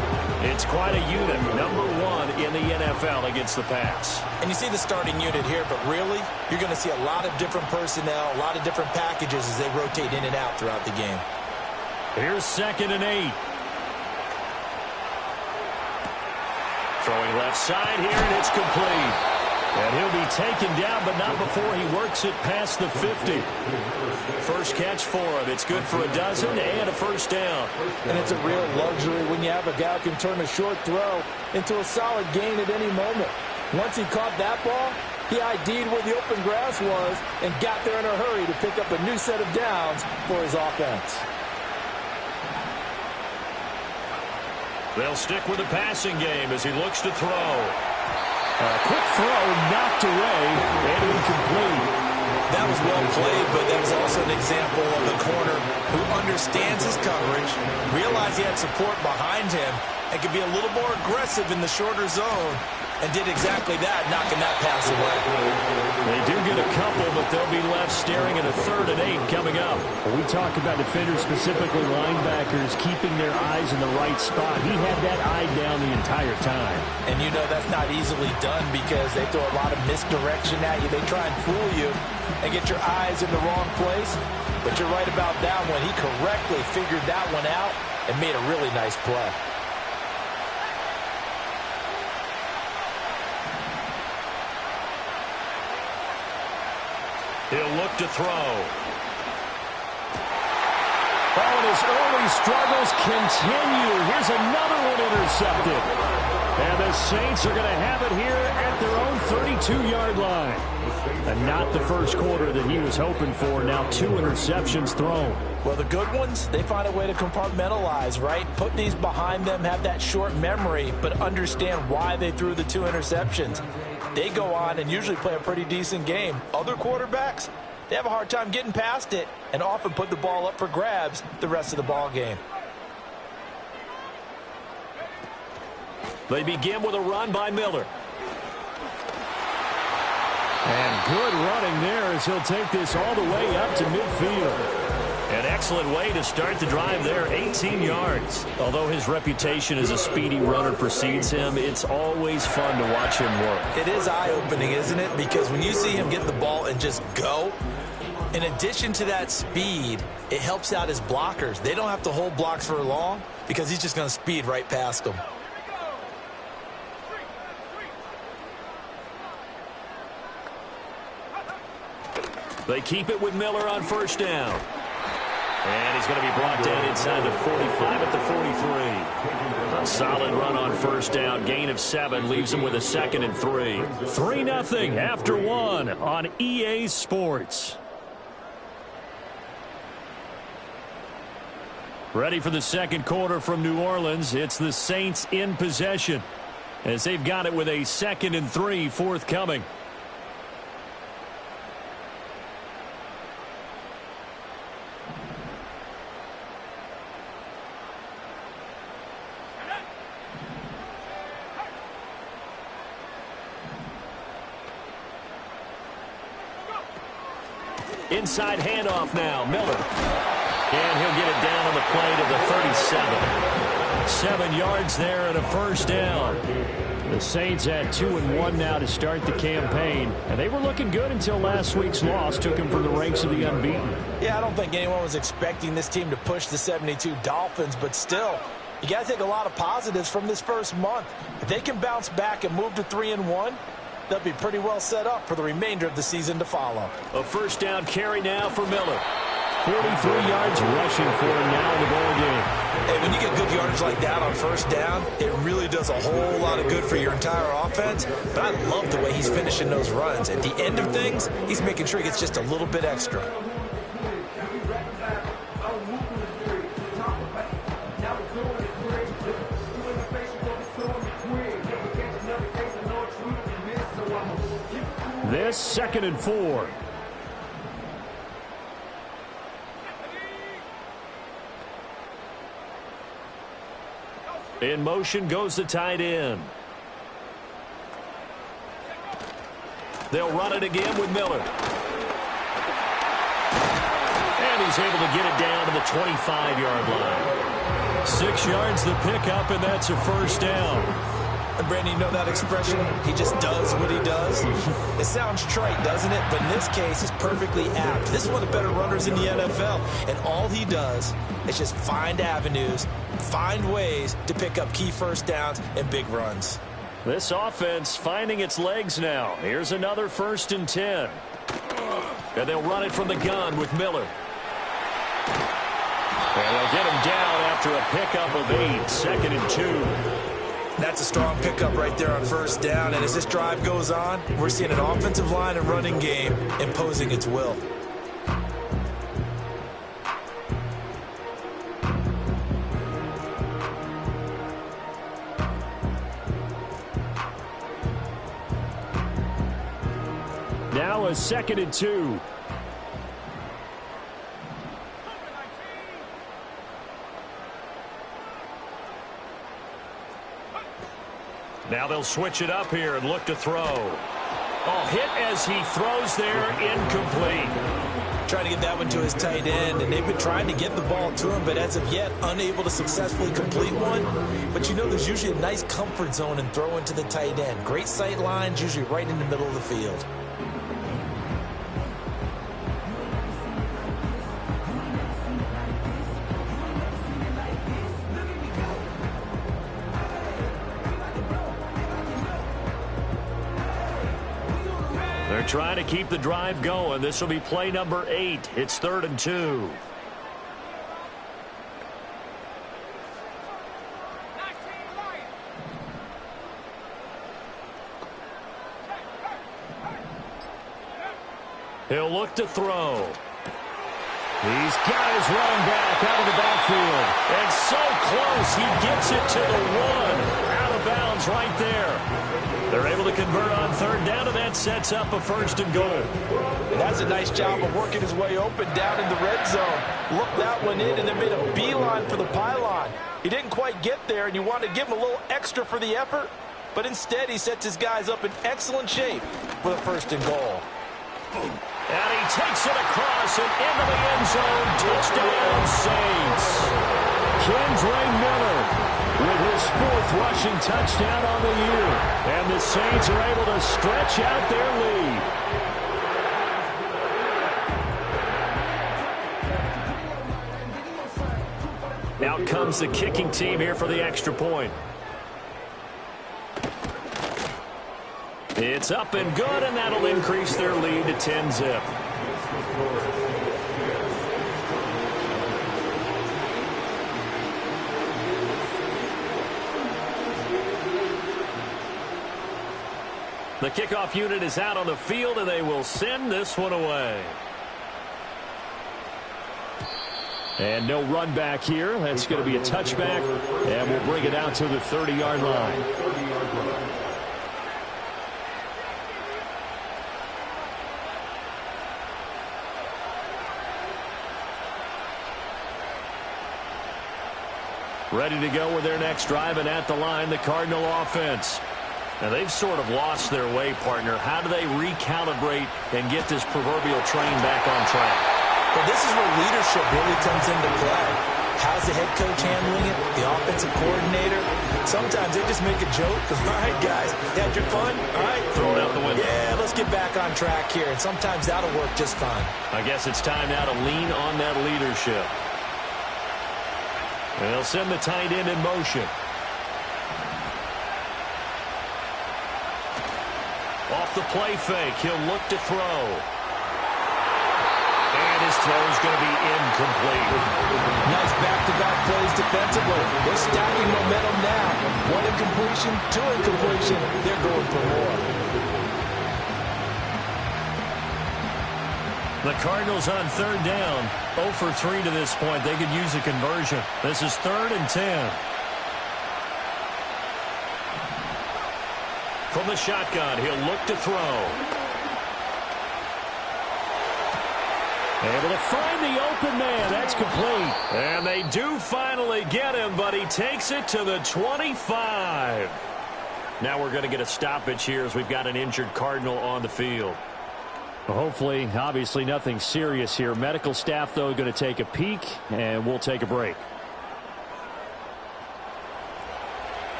It's quite a unit. Number 1 in the NFL against the pass. And you see the starting unit here, but really, you're going to see a lot of different personnel, a lot of different packages as they rotate in and out throughout the game. Here's 2nd and 8. Throwing left side here, and it's complete. And he'll be taken down, but not before he works it past the 50. First catch for him. It's good for a dozen and a 1st down. And it's a real luxury when you have a guy who can turn a short throw into a solid gain at any moment. Once he caught that ball, he ID'd where the open grass was and got there in a hurry to pick up a new set of downs for his offense. They'll stick with the passing game as he looks to throw. A quick throw knocked away and incomplete. That was well played, but that was also an example of the corner who understands his coverage, realized he had support behind him, and could be a little more aggressive in the shorter zone, and did exactly that, knocking that pass away. They do get a couple, but they'll be left staring at a 3rd and 8 coming up. We talk about defenders, specifically linebackers, keeping their eyes in the right spot. He had that eye down the entire time. And you know that's not easily done because they throw a lot of misdirection at you. They try and fool you and get your eyes in the wrong place. But you're right about that one. He correctly figured that one out and made a really nice play. He'll look to throw. Oh, and his early struggles continue. Here's another one intercepted. And the Saints are going to have it here at their own 32-yard line. And not the first quarter that he was hoping for. Now 2 interceptions thrown. Well, the good ones, they find a way to compartmentalize, right? Put these behind them, have that short memory, but understand why they threw the 2 interceptions. They go on and usually play a pretty decent game. Other quarterbacks, they have a hard time getting past it and often put the ball up for grabs the rest of the ball game. They begin with a run by Miller. And good running there as he'll take this all the way up to midfield. An excellent way to start the drive there, 18 yards. Although his reputation as a speedy runner precedes him, it's always fun to watch him work. It is eye-opening, isn't it? Because when you see him get the ball and just go, in addition to that speed, it helps out his blockers. They don't have to hold blocks for long because he's just going to speed right past them. They keep it with Miller on first down. And he's going to be brought down inside the 45 at the 43. A solid run on first down. Gain of 7 leaves him with a 2nd and 3. 3-0 after 1 on EA Sports. Ready for the second quarter from New Orleans. It's the Saints in possession as they've got it with a 2nd and 3 forthcoming. Inside handoff now, Miller. And he'll get it down on the play to the 37. 7 yards there and a first down. The Saints had 2-1 now to start the campaign. And they were looking good until last week's loss took them from the ranks of the unbeaten. Yeah, I don't think anyone was expecting this team to push the 72 Dolphins, but still, you got to take a lot of positives from this first month. If they can bounce back and move to 3-1, they'll be pretty well set up for the remainder of the season to follow. A first down carry now for Miller. 43 yards rushing for him now in the ball game. Hey, when you get good yardage like that on first down, it really does a whole lot of good for your entire offense. But I love the way he's finishing those runs. At the end of things, he's making sure he gets just a little bit extra. This 2nd and 4. In motion goes the tight end. They'll run it again with Miller. And he's able to get it down to the 25-yard line. 6 yards the pickup, and that's a first down. And Brandon, you know that expression? He just does what he does. It sounds trite, doesn't it? But in this case, it's perfectly apt. This is one of the better runners in the NFL. And all he does is just find avenues, find ways to pick up key first downs and big runs. This offense finding its legs now. Here's another 1st and 10. And they'll run it from the gun with Miller. And they'll get him down after a pickup of 8. 2nd and 2. That's a strong pickup right there on first down. And as this drive goes on, we're seeing an offensive line and running game imposing its will. Now a 2nd and 2. Now they'll switch it up here and look to throw. Oh, hit as he throws there, incomplete. Trying to get that one to his tight end, and they've been trying to get the ball to him, but as of yet, unable to successfully complete one. But you know there's usually a nice comfort zone in throwing to the tight end. Great sight lines, usually right in the middle of the field. Trying to keep the drive going. This will be play number 8. It's 3rd and 2. He'll look to throw. He's got his running back out of the backfield. And so close, he gets it to the one. Out of bounds right there. They're able to convert on third down, and that sets up a 1st and goal. And that's a nice job of working his way open down in the red zone. Looked that one in and then made a beeline for the pylon. He didn't quite get there, and you wanted to give him a little extra for the effort. But instead, he sets his guys up in excellent shape for the 1st and goal. And he takes it across and into the end zone. Touchdown, Saints. Kendre Miller with his 4th rushing touchdown on the year. And the Saints are able to stretch out their lead. Out comes the kicking team here for the extra point. It's up and good, and that'll increase their lead to 10-zip. The kickoff unit is out on the field, and they will send this one away. And no run back here. That's going to be a touchback, and we'll bring it out to the 30-yard line. Ready to go with their next drive, and at the line, the Cardinal offense. Now, they've sort of lost their way, partner. How do they recalibrate and get this proverbial train back on track? Well, this is where leadership really comes into play. How's the head coach handling it? The offensive coordinator? Sometimes they just make a joke. All right, guys, had your fun? All right. Throw it out the window. Yeah, let's get back on track here. And sometimes that'll work just fine. I guess it's time now to lean on that leadership. And they'll send the tight end in motion. Off the play fake, he'll look to throw. And his throw is going to be incomplete. Nice back-to-back plays defensively. They're stacking momentum now. 1 incompletion, 2 incompletion. They're going for more. The Cardinals on third down, 0 for 3 to this point. They could use a conversion. This is 3rd and 10. From the shotgun, he'll look to throw. Able to find the open man. That's complete. And they do finally get him, but he takes it to the 25. Now we're going to get a stoppage here as we've got an injured Cardinal on the field. Well, hopefully, obviously nothing serious here. Medical staff, though, going to take a peek, and we'll take a break.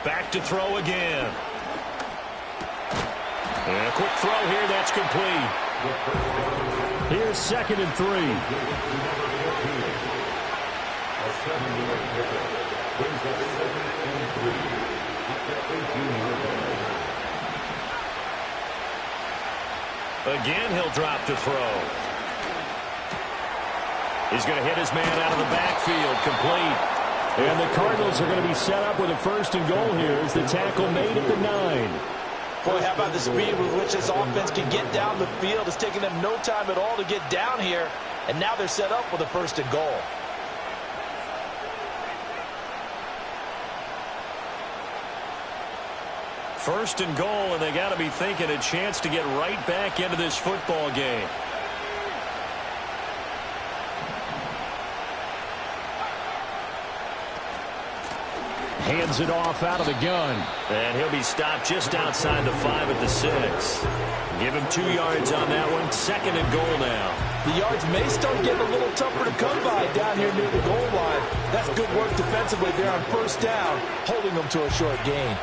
Back to throw again. And a quick throw here, that's complete. Here's 2nd and 3. Again, he'll drop to throw. He's going to hit his man out of the backfield, complete. And the Cardinals are going to be set up with a 1st and goal here as the tackle made at the 9. Boy, how about the speed with which this offense can get down the field? It's taking them no time at all to get down here. And now they're set up with a 1st and goal. First and goal, and they got to be thinking a chance to get right back into this football game. Hands it off out of the gun. And he'll be stopped just outside the 5 at the 6. Give him 2 yards on that one. 2nd and goal now. The yards may start getting a little tougher to come by down here near the goal line. That's good work defensively there on 1st down, holding them to a short gain.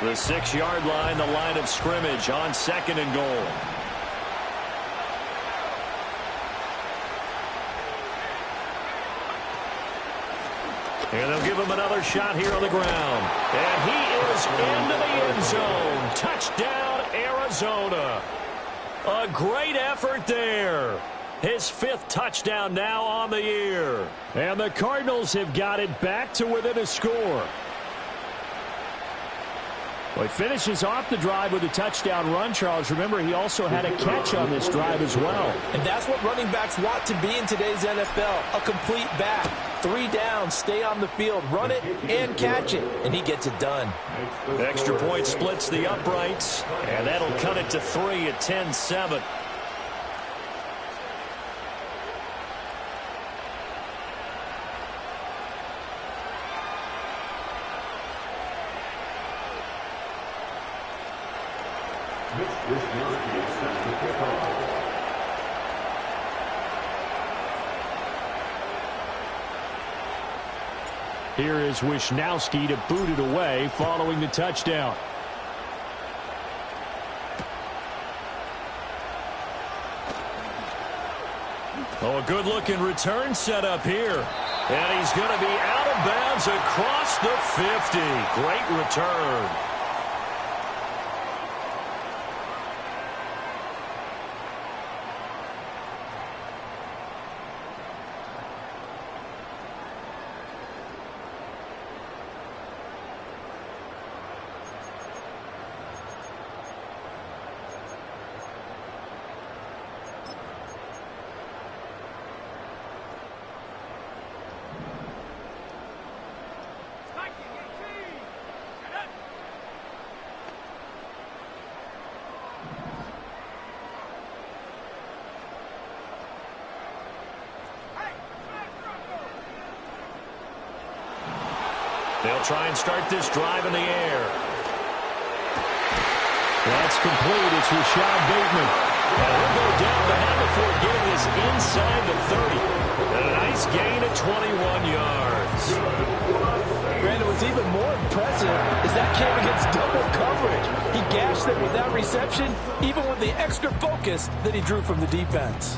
The 6-yard line, the line of scrimmage on 2nd and goal. And they'll give him another shot here on the ground. And he is into the end zone. Touchdown, Arizona. A great effort there. His 5th touchdown now on the year. And the Cardinals have got it back to within a score. Well, he finishes off the drive with a touchdown run, Charles. Remember, he also had a catch on this drive as well. And that's what running backs want to be in today's NFL, a complete back. 3 downs, stay on the field, run it, and catch it, and he gets it done. Extra point splits the uprights, and that'll cut it to 3 at 10-7. Here is Wishnowski to boot it away following the touchdown. Oh, a good-looking return set up here. And he's going to be out of bounds across the 50. Great return. They'll try and start this drive in the air. That's complete. It's Rashad Bateman. And he'll go down, but not before getting this inside the 30. And a nice gain of 21 yards. Brandon, what's even more impressive is that came against double coverage. He gashed them with that reception, even with the extra focus that he drew from the defense.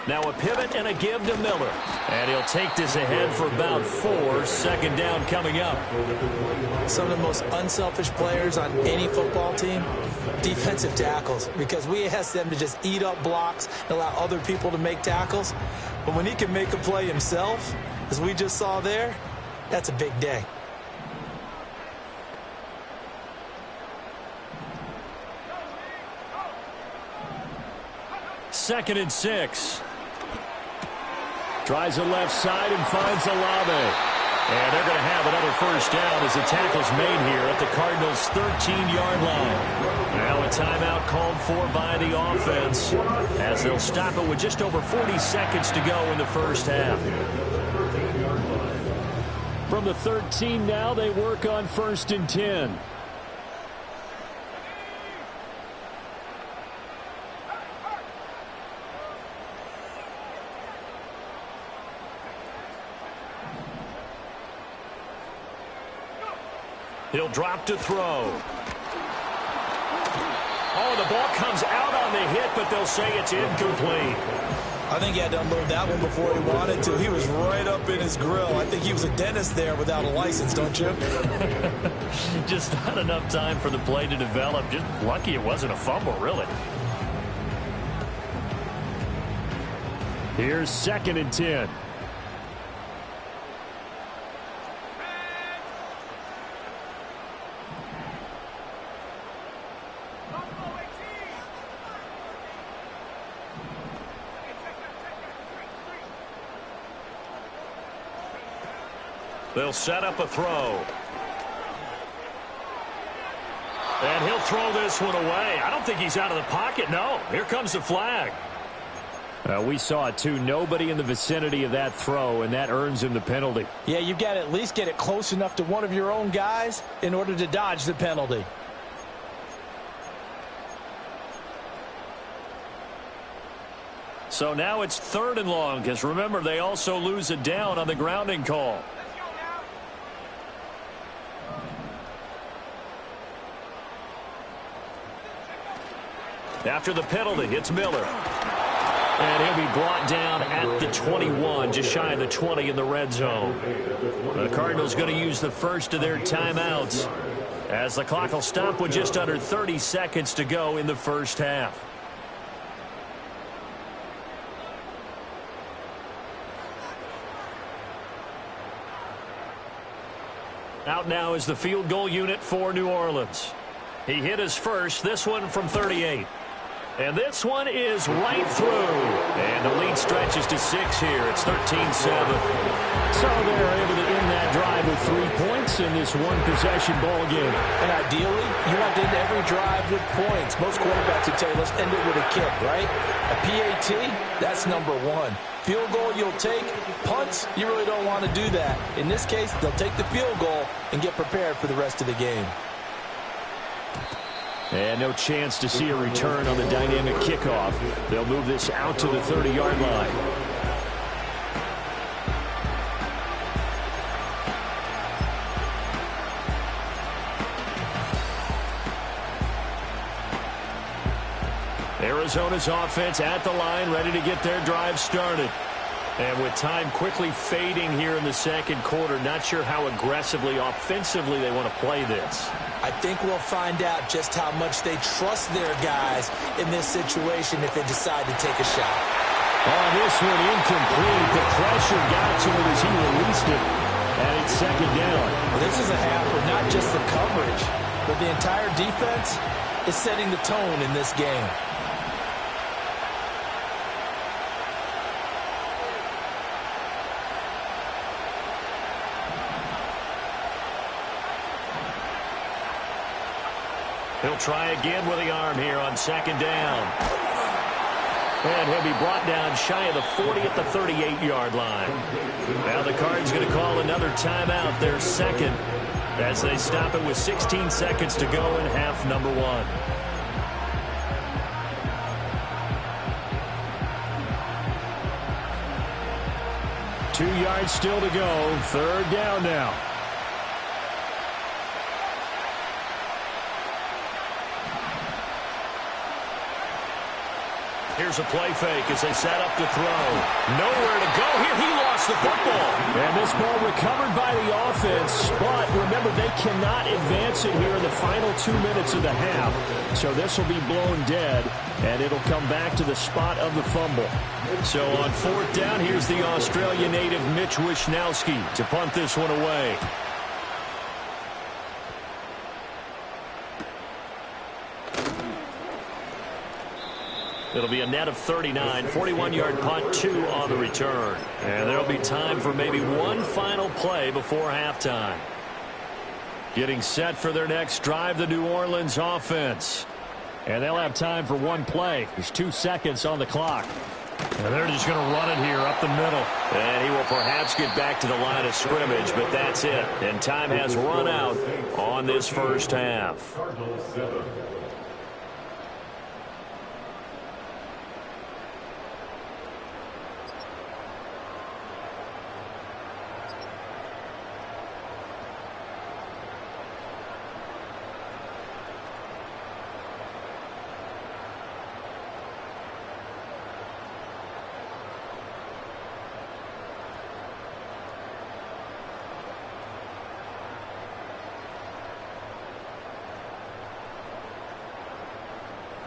Now a pivot and a give to Miller. And he'll take this ahead for about 4. Second down coming up. Some of the most unselfish players on any football team, defensive tackles, because we ask them to just eat up blocks and allow other people to make tackles. But when he can make a play himself, as we just saw there, that's a big day. Second and 6. Tries the left side and finds Olave. And they're going to have another first down as the tackle's made here at the Cardinals' 13-yard line. Now a timeout called for by the offense as they'll stop it with just over 40 seconds to go in the first half. From the 13 now, they work on 1st and 10. He'll drop to throw. Oh, the ball comes out on the hit, but they'll say it's incomplete. I think he had to unload that one before he wanted to. He was right up in his grill. I think he was a dentist there without a license, don't you? Just not enough time for the play to develop. Just lucky it wasn't a fumble, really. Here's 2nd and 10. They'll set up a throw. And he'll throw this one away. I don't think he's out of the pocket. No, here comes the flag. We saw it, too. Nobody in the vicinity of that throw, and that earns him the penalty. Yeah, you've got to at least get it close enough to one of your own guys in order to dodge the penalty. So now it's 3rd and long, because remember, they also lose a down on the grounding call. After the penalty, it's Miller. And he'll be brought down at the 21, just shy of the 20 in the red zone. The Cardinals going to use the first of their timeouts as the clock will stop with just under 30 seconds to go in the first half. Out now is the field goal unit for New Orleans. He hit his first, this one from 38. And this one is right through. And the lead stretches to 6 here. It's 13-7. So they're able to end that drive with 3 points in this one-possession ball game. And ideally, you want to end every drive with points. Most quarterbacks would tell you, let's end it with a kick, right? A PAT, that's number one. Field goal you'll take. Punts, you really don't want to do that. In this case, they'll take the field goal and get prepared for the rest of the game. And no chance to see a return on the dynamic kickoff. They'll move this out to the 30-yard line. Arizona's offense at the line, ready to get their drive started. And with time quickly fading here in the second quarter, not sure how aggressively, offensively they want to play this. I think we'll find out just how much they trust their guys in this situation if they decide to take a shot. Oh, this one incomplete. The pressure got to him as he released it. And it's second down. Well, this is a half where not just the coverage, but the entire defense is setting the tone in this game. He'll try again with the arm here on second down. And he'll be brought down shy of the 40 at the 38-yard line. Now the Cards going to call another timeout, their second, as they stop it with 16 seconds to go in half number one. Two yards still to go. Third down now. Here's a play fake as they set up to throw. Nowhere to go here. He lost the football. And this ball recovered by the offense. But remember, they cannot advance it here in the final 2 minutes of the half. So this will be blown dead, and it'll come back to the spot of the fumble. So on fourth down, here's the Australia native Mitch Wishnowsky to punt this one away. It'll be a net of 39, 41-yard punt, 2 on the return. And there'll be time for maybe one final play before halftime. Getting set for their next drive, the New Orleans offense. And they'll have time for one play. There's 2 seconds on the clock. And they're just going to run it here up the middle. And he will perhaps get back to the line of scrimmage, but that's it. And time has run out on this first half.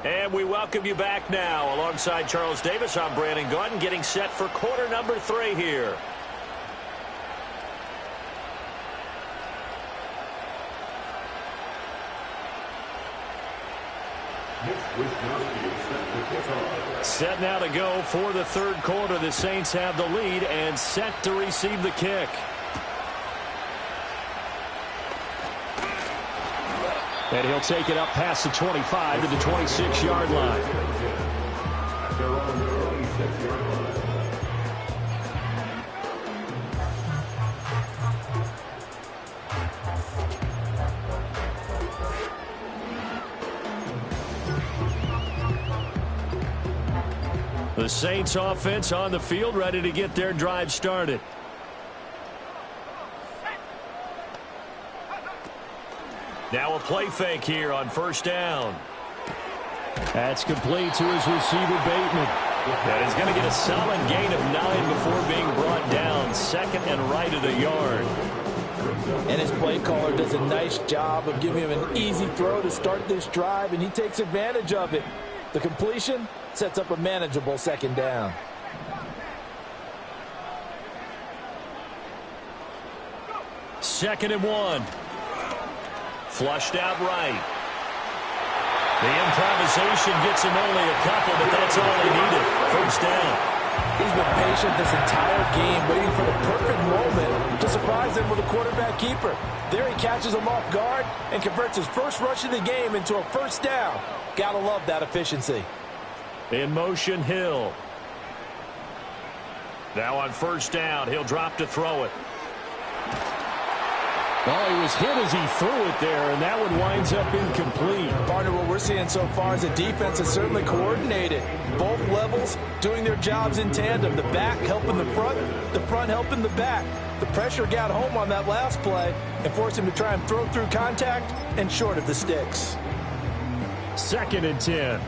And we welcome you back now. Alongside Charles Davis, I'm Brandon Gaudin, getting set for quarter number 3 here. Set now to go for the third quarter. The Saints have the lead and set to receive the kick. And he'll take it up past the 25 to the 26-yard line. The Saints offense on the field, ready to get their drive started. Now a play fake here on first down. That's complete to his receiver, Bateman. And he's going to get a solid gain of 9 before being brought down. Second and right at a yard. And his play caller does a nice job of giving him an easy throw to start this drive, and he takes advantage of it. The completion sets up a manageable second down. Second and 1. Flushed out right. The improvisation gets him only a couple, but that's all he needed. First down. He's been patient this entire game, waiting for the perfect moment to surprise him with a quarterback keeper. There he catches him off guard and converts his first rush of the game into a first down. Gotta love that efficiency. In motion, Hill. Now on first down, he'll drop to throw it. Oh, he was hit as he threw it there, and that one winds up incomplete. Partner, what we're seeing so far is the defense is certainly coordinated. Both levels doing their jobs in tandem. The back helping the front helping the back. The pressure got home on that last play and forced him to try and throw through contact and short of the sticks. Second and 10.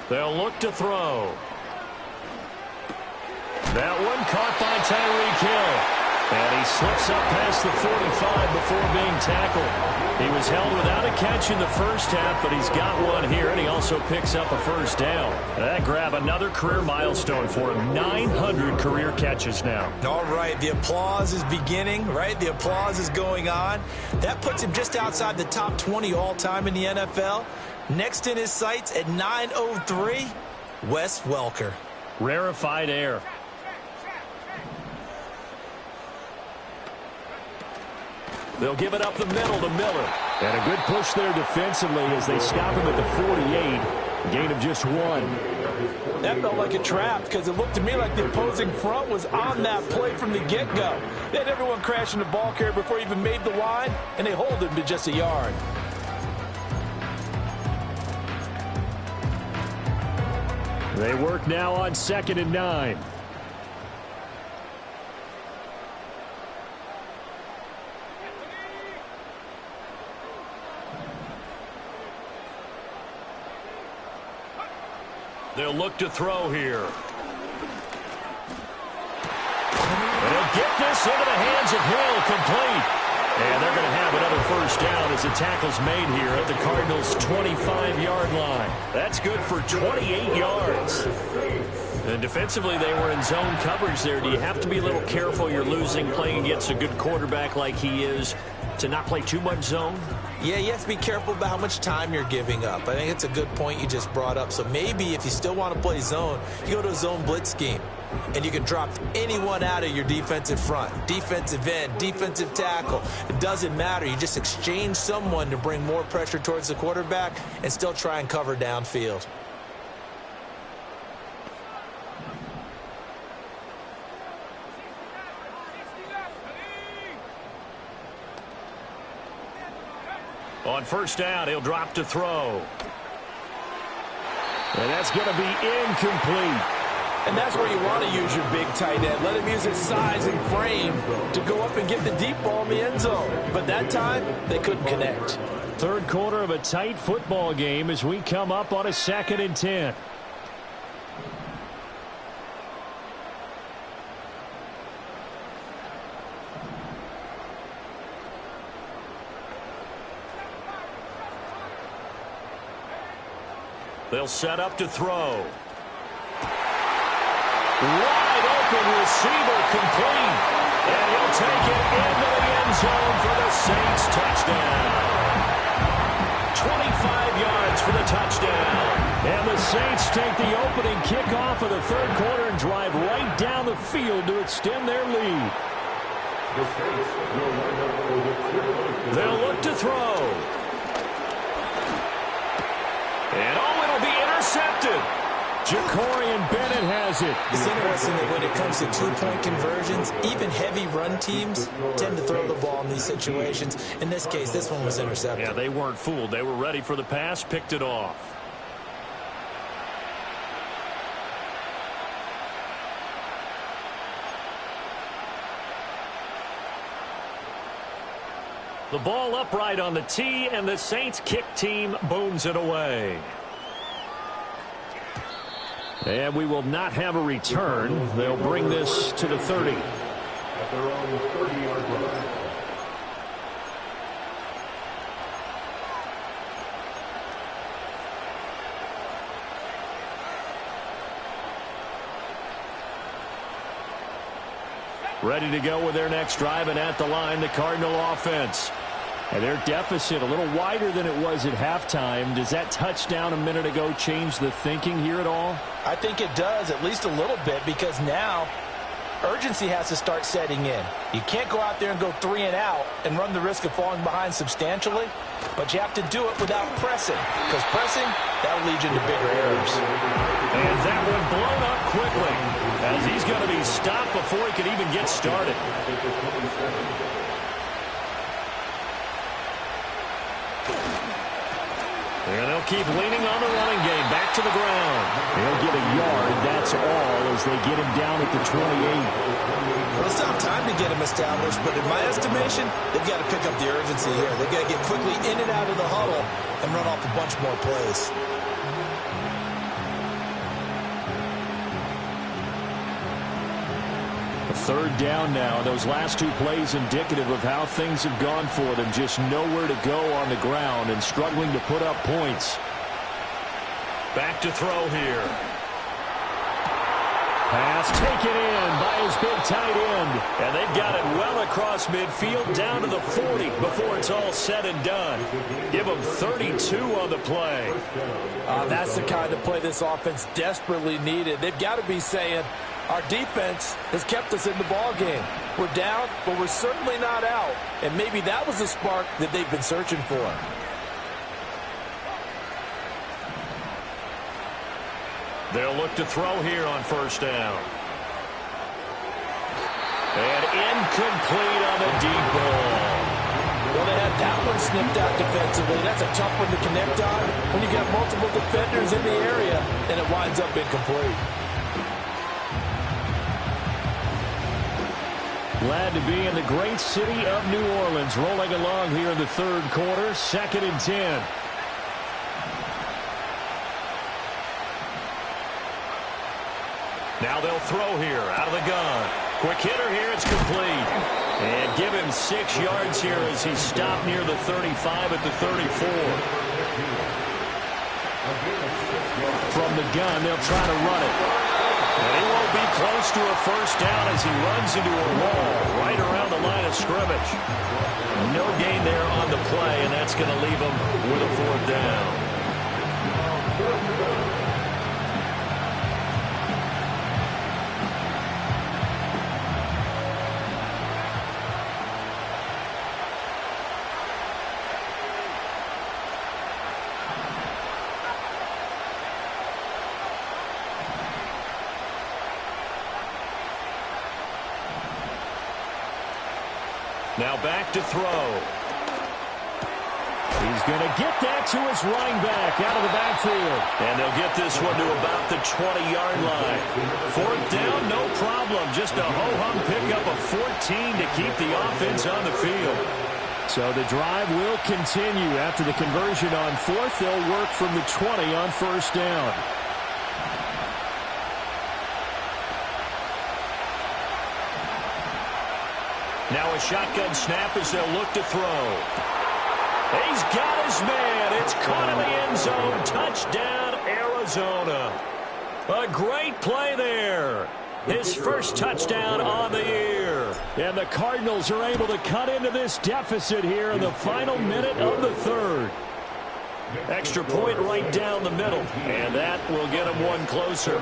They'll look to throw. That one caught by Tyreek Hill. And he slips up past the 45 before being tackled. He was held without a catch in the first half, but he's got one here, and he also picks up a first down. That grab another career milestone for him. 900 career catches now. All right, the applause is beginning, right? The applause is going on. That puts him just outside the top 20 all-time in the NFL. Next in his sights at 903, Wes Welker. Rarefied air. They'll give it up the middle to Miller. And a good push there defensively as they stop him at the 48. Gain of just 1. That felt like a trap because it looked to me like the opposing front was on that play from the get-go. They had everyone crashing the ball carrier before he even made the line, and they hold him to just a yard. They work now on 2nd and 9. They'll look to throw here. And he'll get this into the hands of Hill, complete. And they're going to have another first down as the tackle's made here at the Cardinals' 25-yard line. That's good for 28 yards. And defensively, they were in zone coverage there. Do you have to be a little careful? You're losing, playing against a good quarterback like he is, to not play too much zone? Yeah, you have to be careful about how much time you're giving up. I think it's a good point you just brought up. So maybe if you still want to play zone, you go to a zone blitz scheme. And you can drop anyone out of your defensive front. Defensive end, defensive tackle. It doesn't matter. You just exchange someone to bring more pressure towards the quarterback and still try and cover downfield. On first down, he'll drop to throw. And that's going to be incomplete. And that's where you want to use your big tight end. Let him use his size and frame to go up and get the deep ball in the end zone. But that time, they couldn't connect. Third quarter of a tight football game as we come up on a 2nd and 10. They'll set up to throw. Wide open receiver, complete. And he'll take it into the end zone for the Saints touchdown. 25 yards for the touchdown. And the Saints take the opening kickoff of the third quarter and drive right down the field to extend their lead. They'll look to throw. And it'll be intercepted. Jacorian Bennett has it. It's interesting that when it comes to two-point conversions, even heavy run teams tend to throw the ball in these situations. In this case, this one was intercepted. Yeah, they weren't fooled. They were ready for the pass, picked it off. The ball upright on the tee, and the Saints kick team booms it away. And we will not have a return. They'll bring this to the 30. At their own 30-yard line. Ready to go with their next drive, and at the line, the Cardinal offense. And their deficit a little wider than it was at halftime. Does that touchdown a minute ago change the thinking here at all? I think it does, at least a little bit, because now urgency has to start setting in. You can't go out there and go 3 and out and run the risk of falling behind substantially, but you have to do it without pressing, because pressing, that'll lead you into bigger errors. And that one blown up quickly, as he's going to be stopped before he can even get started. And they'll keep leaning on the running game. Back to the ground. He'll get a yard. That's all as they get him down at the 28. Well, it's not time to get him established, but in my estimation, they've got to pick up the urgency here. They've got to get quickly in and out of the huddle and run off a bunch more plays. Third down now. Those last two plays indicative of how things have gone for them. Just nowhere to go on the ground and struggling to put up points. Back to throw here. Pass taken in by his big tight end. And they've got it well across midfield down to the 40 before it's all said and done. Give them 32 on the play. That's the kind of play this offense desperately needed. They've got to be saying, our defense has kept us in the ball game. We're down, but we're certainly not out. And maybe that was the spark that they've been searching for. They'll look to throw here on first down. And incomplete on the deep ball. Well, they had that one snipped out defensively. That's a tough one to connect on when you got multiple defenders in the area, and it winds up incomplete. Glad to be in the great city of New Orleans, rolling along here in the third quarter, 2nd and 10. Now they'll throw here out of the gun. Quick hitter here, it's complete. And give him 6 yards here as he's stopped near the 35 at the 34. From the gun, they'll try to run it. And he won't be close to a first down as he runs into a wall right around the line of scrimmage. No gain there on the play, and that's going to leave him with a 4th down. Now back to throw. He's going to get that to his running back out of the backfield. And they'll get this one to about the 20-yard line. 4th down, no problem. Just a ho-hum pickup of 14 to keep the offense on the field. So the drive will continue. After the conversion on 4th, they'll work from the 20 on first down. Now a shotgun snap as they'll look to throw. He's got his man. It's caught in the end zone. Touchdown, Arizona. A great play there. His first touchdown on the year. And the Cardinals are able to cut into this deficit here in the final minute of the third. Extra point right down the middle. And that will get them one closer.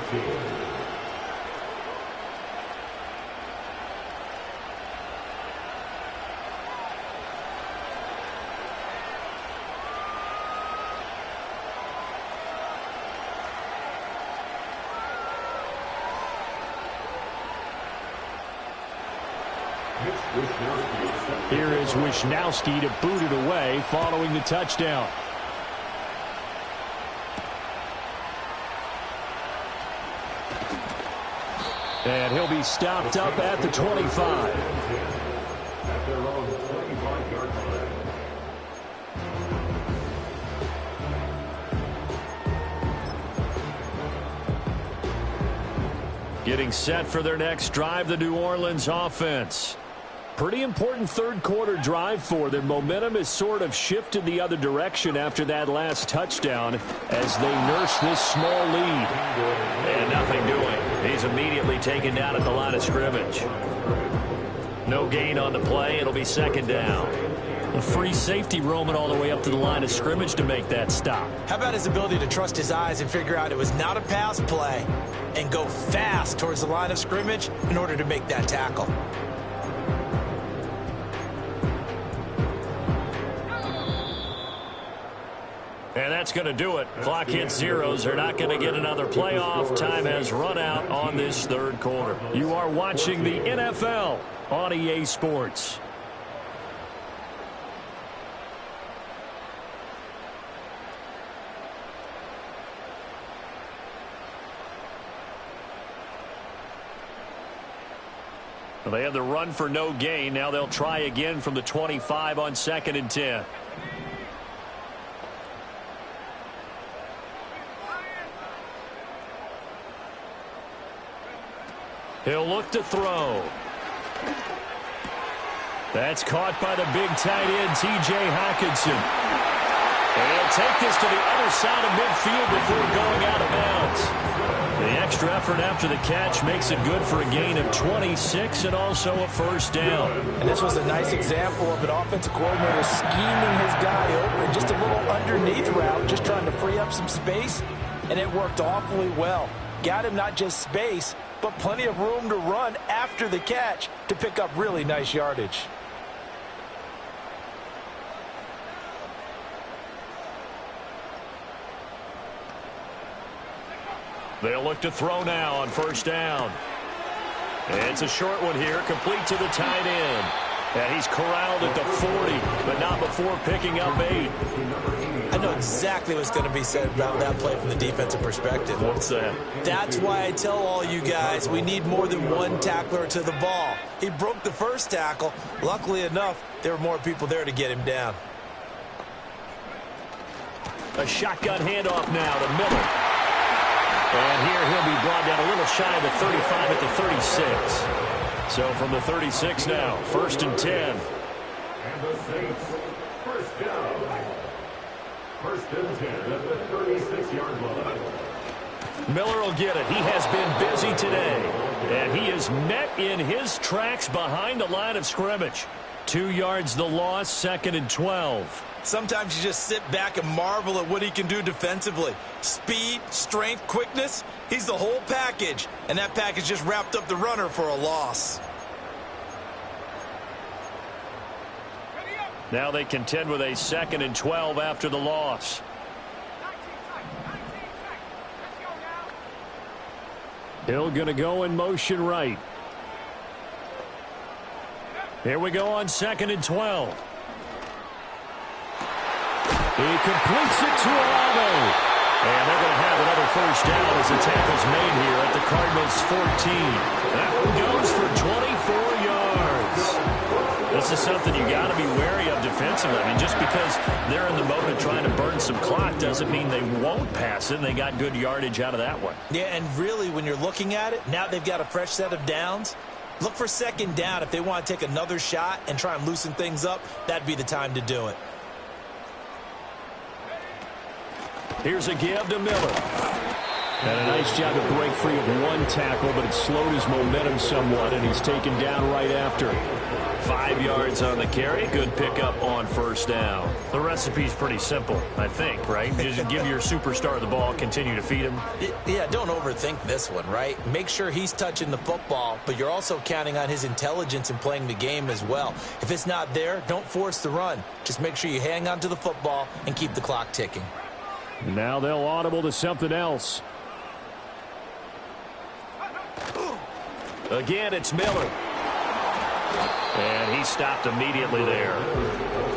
Here is Wisnowski to boot it away following the touchdown. And he'll be stopped up at the 25. At their own 25-yard line. Getting set for their next drive, the New Orleans offense. Pretty important third quarter drive for them. Momentum has sort of shifted the other direction after that last touchdown as they nurse this small lead. And nothing doing. He's immediately taken down at the line of scrimmage. No gain on the play. It'll be second down. A free safety roaming all the way up to the line of scrimmage to make that stop. How about his ability to trust his eyes and figure out it was not a pass play and go fast towards the line of scrimmage in order to make that tackle? And that's going to do it. Clock hits zeros. They're not going to get another playoff. Time has run out on this third quarter. You are watching the NFL on EA Sports. They have the run for no gain. Now they'll try again from the 25 on 2nd and 10. He'll look to throw. That's caught by the big tight end, T.J. Hockenson. And he'll take this to the other side of midfield before going out of bounds. The extra effort after the catch makes it good for a gain of 26 and also a first down. And this was a nice example of an offensive coordinator scheming his guy open, just a little underneath route, just trying to free up some space, and it worked awfully well. Got him not just space, but plenty of room to run after the catch to pick up really nice yardage. They'll look to throw now on first down. It's a short one here, complete to the tight end. And he's corralled at the 40, but not before picking up 8. I know exactly what's going to be said about that play from the defensive perspective. What's that? That's why I tell all you guys we need more than one tackler to the ball. He broke the first tackle. Luckily enough, there were more people there to get him down. A shotgun handoff now to Miller. And here he'll be brought down a little shy of the 35 at the 36. So from the 36 now, 1st and 10. And the Saints, first down. 1st and 10 at the 36-yard line. Miller will get it. He has been busy today. And he is met in his tracks behind the line of scrimmage. 2 yards the loss, 2nd and 12. Sometimes you just sit back and marvel at what he can do defensively. Speed, strength, quickness, he's the whole package. And that package just wrapped up the runner for a loss. Now they contend with a 2nd and 12 after the loss. Hill going to go in motion right. Here we go on 2nd and 12. He completes it to Olave. And they're going to have another first down as the tackle's made here at the Cardinals' 14. That one goes for 24 yards. This is something you got to be wary of defensively. I mean, just because they're in the mode of trying to burn some clock doesn't mean they won't pass it. And they got good yardage out of that one. Yeah, and really, when you're looking at it, now they've got a fresh set of downs. Look for 2nd down. If they want to take another shot and try and loosen things up, that'd be the time to do it. Here's a give to Miller. And a nice job to break free of one tackle, but it slowed his momentum somewhat, and he's taken down right after. 5 yards on the carry. Good pickup on first down. The recipe's pretty simple, I think, right? Just give your superstar the ball, continue to feed him. Yeah, don't overthink this one, right? Make sure he's touching the football, but you're also counting on his intelligence in playing the game as well. If it's not there, don't force the run. Just make sure you hang on to the football and keep the clock ticking. Now they'll audible to something else. Again, it's Miller. And he stopped immediately there.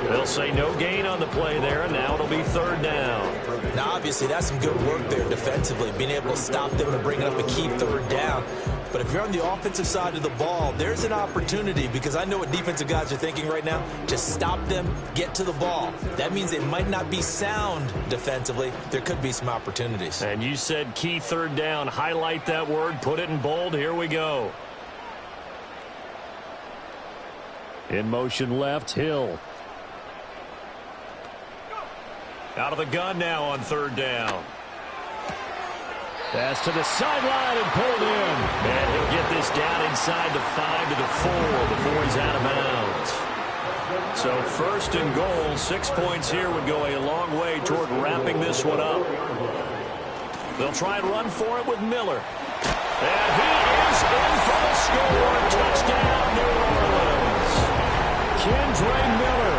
They'll say no gain on the play there, and now it'll be third down. Now, obviously, that's some good work there defensively, being able to stop them and bring up a key third down. But if you're on the offensive side of the ball, there's an opportunity, because I know what defensive guys are thinking right now. Just stop them, get to the ball. That means it might not be sound defensively. There could be some opportunities. And you said key third down. Highlight that word, put it in bold. Here we go. In motion left, Hill. Out of the gun now on third down. Pass to the sideline and pulled in. And he'll get this down inside the 5 to the 4 before he's out of bounds. So first and goal, 6 points here would go a long way toward wrapping this one up. They'll try and run for it with Miller. And he is in for the score. Touchdown, New Orleans. Kendre Miller,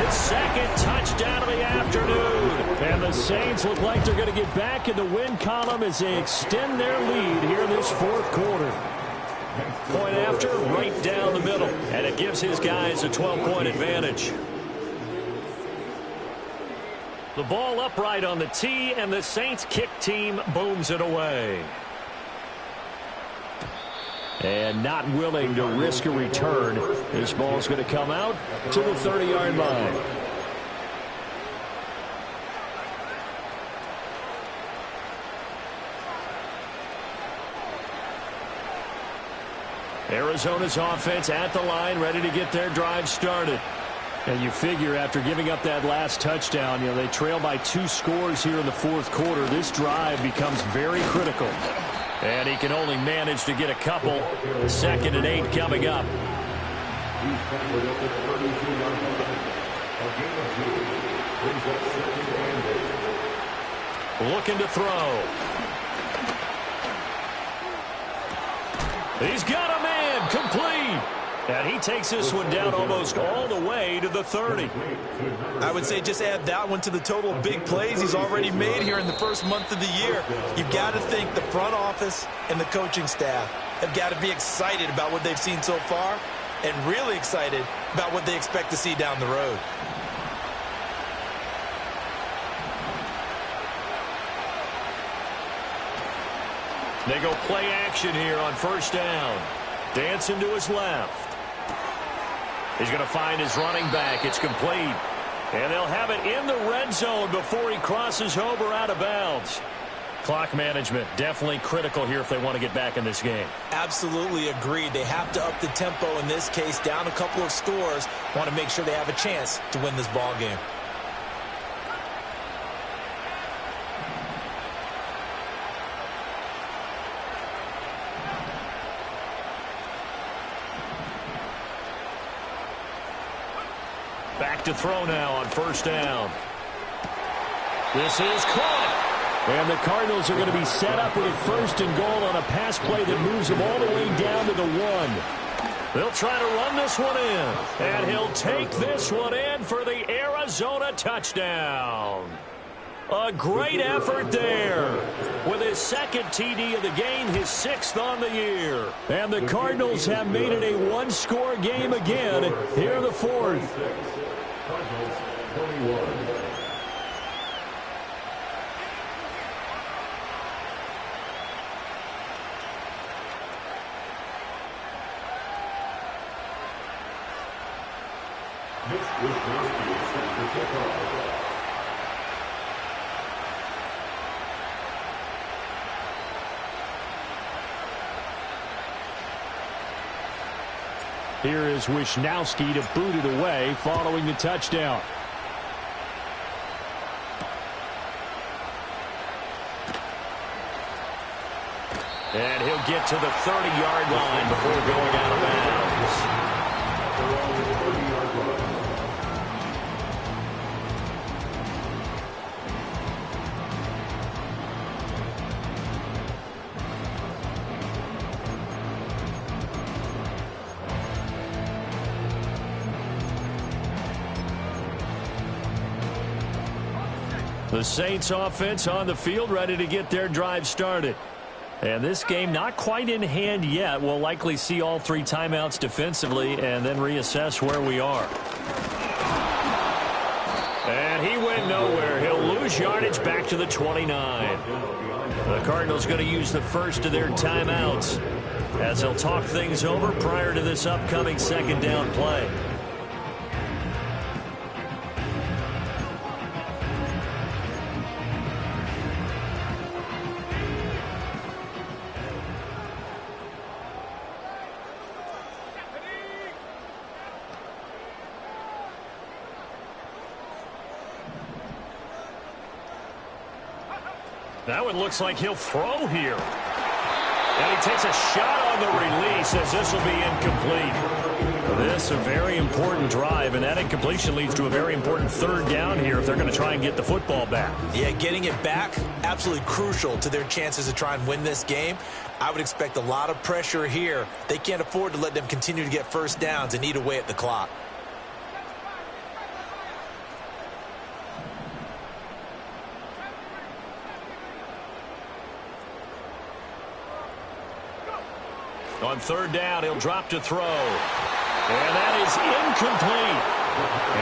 his second touchdown of the afternoon. And the Saints look like they're going to get back in the win column as they extend their lead here in this fourth quarter. Point after, right down the middle. And it gives his guys a 12-point advantage. The ball upright on the tee, and the Saints kick team booms it away. And not willing to risk a return. This ball's going to come out to the 30-yard line. Arizona's offense at the line, ready to get their drive started. And you figure after giving up that last touchdown, they trail by 2 scores here in the fourth quarter. This drive becomes very critical. And he can only manage to get a couple. 2nd and 8 coming up. Looking to throw. He's got a man, complete. And he takes this one down almost all the way to the 30. I would say just add that one to the total of big plays he's already made here in the first month of the year. You've got to think the front office and the coaching staff have got to be excited about what they've seen so far and really excited about what they expect to see down the road. They go play action here on first down. Dancing to his left. He's going to find his running back. It's complete. And they'll have it in the red zone before he crosses over out of bounds. Clock management definitely critical here if they want to get back in this game. Absolutely agreed. They have to up the tempo in this case, down a couple of scores. Want to make sure they have a chance to win this ball game. Back to throw now on first down. This is caught. And the Cardinals are going to be set up with a first and goal on a pass play that moves them all the way down to the 1. They'll try to run this one in. And he'll take this one in for the Arizona touchdown. A great effort there. With his 2nd TD of the game, his 6th on the year. And the Cardinals have made it a 1-score game again here in the 4th. Cardinals 21. Mitch Wisnowski is set to kick off. Here is Wisnowski to boot it away following the touchdown. And he'll get to the 30-yard line before going out of bounds. The Saints offense on the field ready to get their drive started. And this game not quite in hand yet. We'll likely see all 3 timeouts defensively and then reassess where we are. And he went nowhere. He'll lose yardage back to the 29. The Cardinals going to use the first of their timeouts as they'll talk things over prior to this upcoming second down play. That one looks like he'll throw here. And he takes a shot on the release as this will be incomplete. This a very important drive, and that incompletion leads to a very important third down here if they're going to try and get the football back. Yeah, getting it back, absolutely crucial to their chances to try and win this game. I would expect a lot of pressure here. They can't afford to let them continue to get first downs and eat away at the clock. On third down, he'll drop to throw. And that is incomplete.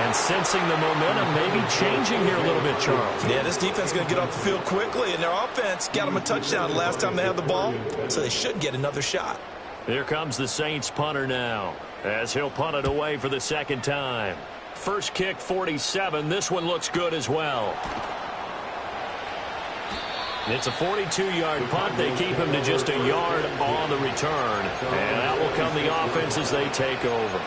And sensing the momentum maybe changing here a little bit, Charles. Yeah, this defense is going to get off the field quickly, and their offense got them a touchdown last time they had the ball, so they should get another shot. Here comes the Saints punter now as he'll punt it away for the second time. First kick, 47. This one looks good as well. It's a 42-yard punt. They keep him to just a yard on the return. And out will come the offense as they take over.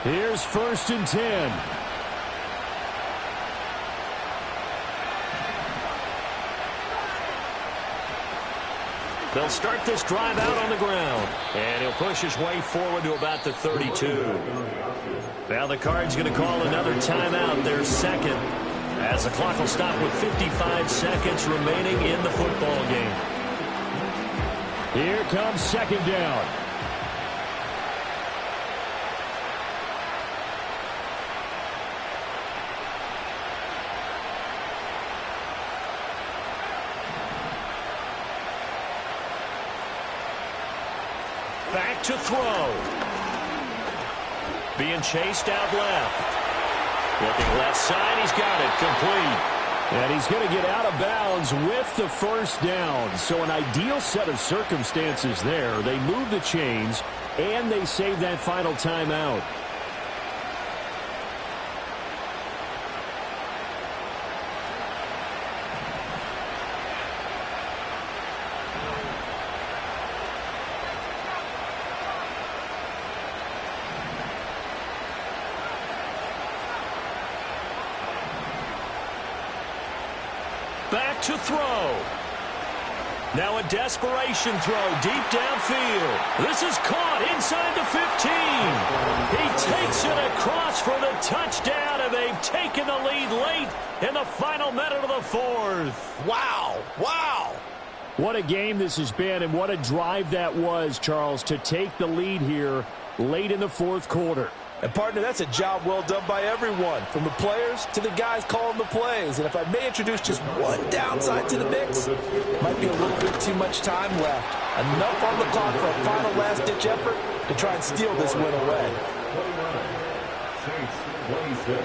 Here's 1st and 10. They'll start this drive out on the ground. And he'll push his way forward to about the 32. Now the Cards going to call another timeout, their second, as the clock will stop with 55 seconds remaining in the football game. Here comes second down. Back to throw. Being chased out left. Looking left side, he's got it, complete. And he's going to get out of bounds with the first down. So an ideal set of circumstances there. They move the chains, and they save that final timeout. Back to throw. Now a desperation throw deep downfield. This is caught inside the 15. He takes it across for the touchdown, and they've taken the lead late in the final minute of the fourth. Wow. Wow. What a game this has been, and what a drive that was, Charles, to take the lead here late in the fourth quarter. And, partner, that's a job well done by everyone, from the players to the guys calling the plays. And if I may introduce just one downside to the mix, might be a little bit too much time left. Enough on the clock for a final last-ditch effort to try and steal this win away. 26.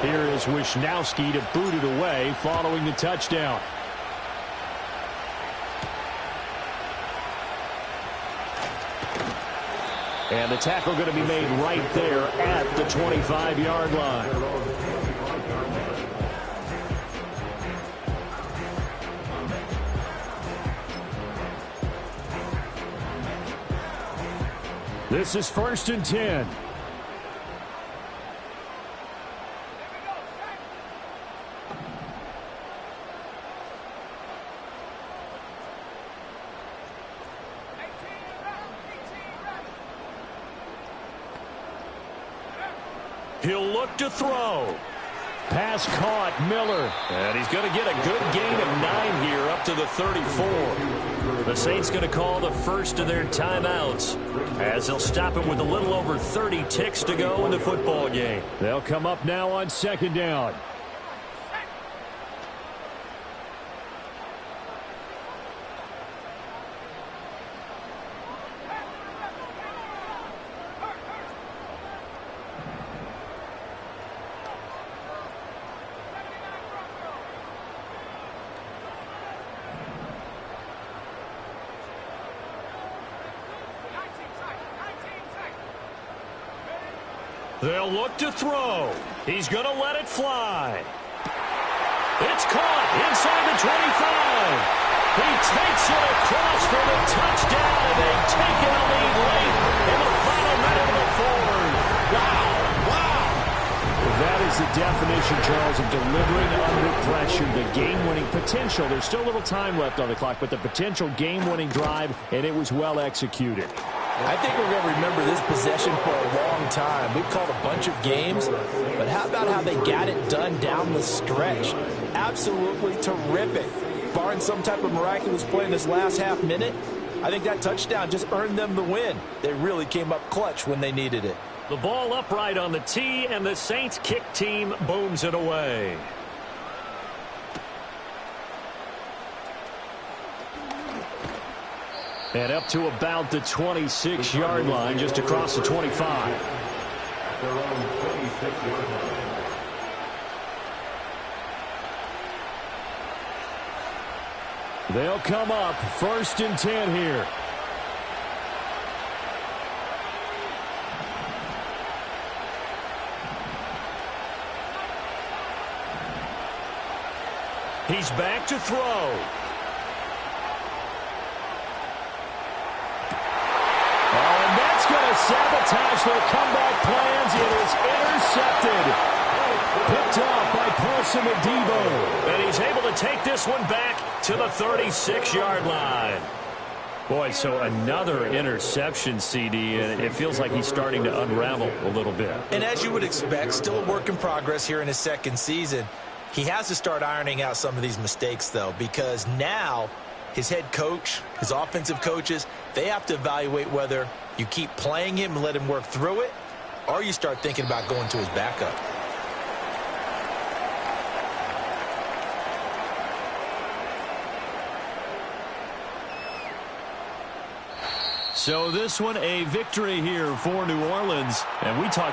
Here is Wisnowski to boot it away following the touchdown. And the tackle going to be made right there at the 25-yard line. This is 1st and 10. He'll look to throw. Pass caught, Miller. And he's going to get a good gain of 9 here up to the 34. The Saints going to call the first of their timeouts as they'll stop him with a little over 30 ticks to go in the football game. They'll come up now on second down. They'll look to throw. He's going to let it fly. It's caught inside the 25. He takes it across for the touchdown, and they've taken a lead late in the final minute of the fourth. Wow. That is the definition, Charles, of delivering under pressure. The game-winning potential. There's still a little time left on the clock, but the potential game-winning drive, and it was well executed. I think we're going to remember this possession for a long time. We've called a bunch of games, but how about how they got it done down the stretch? Absolutely terrific. Barring some type of miraculous play in this last half minute, I think that touchdown just earned them the win. They really came up clutch when they needed it. The ball upright on the tee, and the Saints kick team booms it away. And up to about the 26-yard line, just across the 25. Their own 26-yard line. They'll come up first and 10 here. He's back to throw. Sabotage their comeback plans. It is intercepted. Picked off by Paulson Adebo. And he's able to take this one back to the 36-yard line. Boy, so another interception, CD, and it feels like he's starting to unravel a little bit. And as you would expect, still a work in progress here in his second season. He has to start ironing out some of these mistakes, though, because now his head coach, his offensive coaches, they have to evaluate whether you keep playing him and let him work through it, or you start thinking about going to his backup. So this one a victory here for New Orleans. And we talked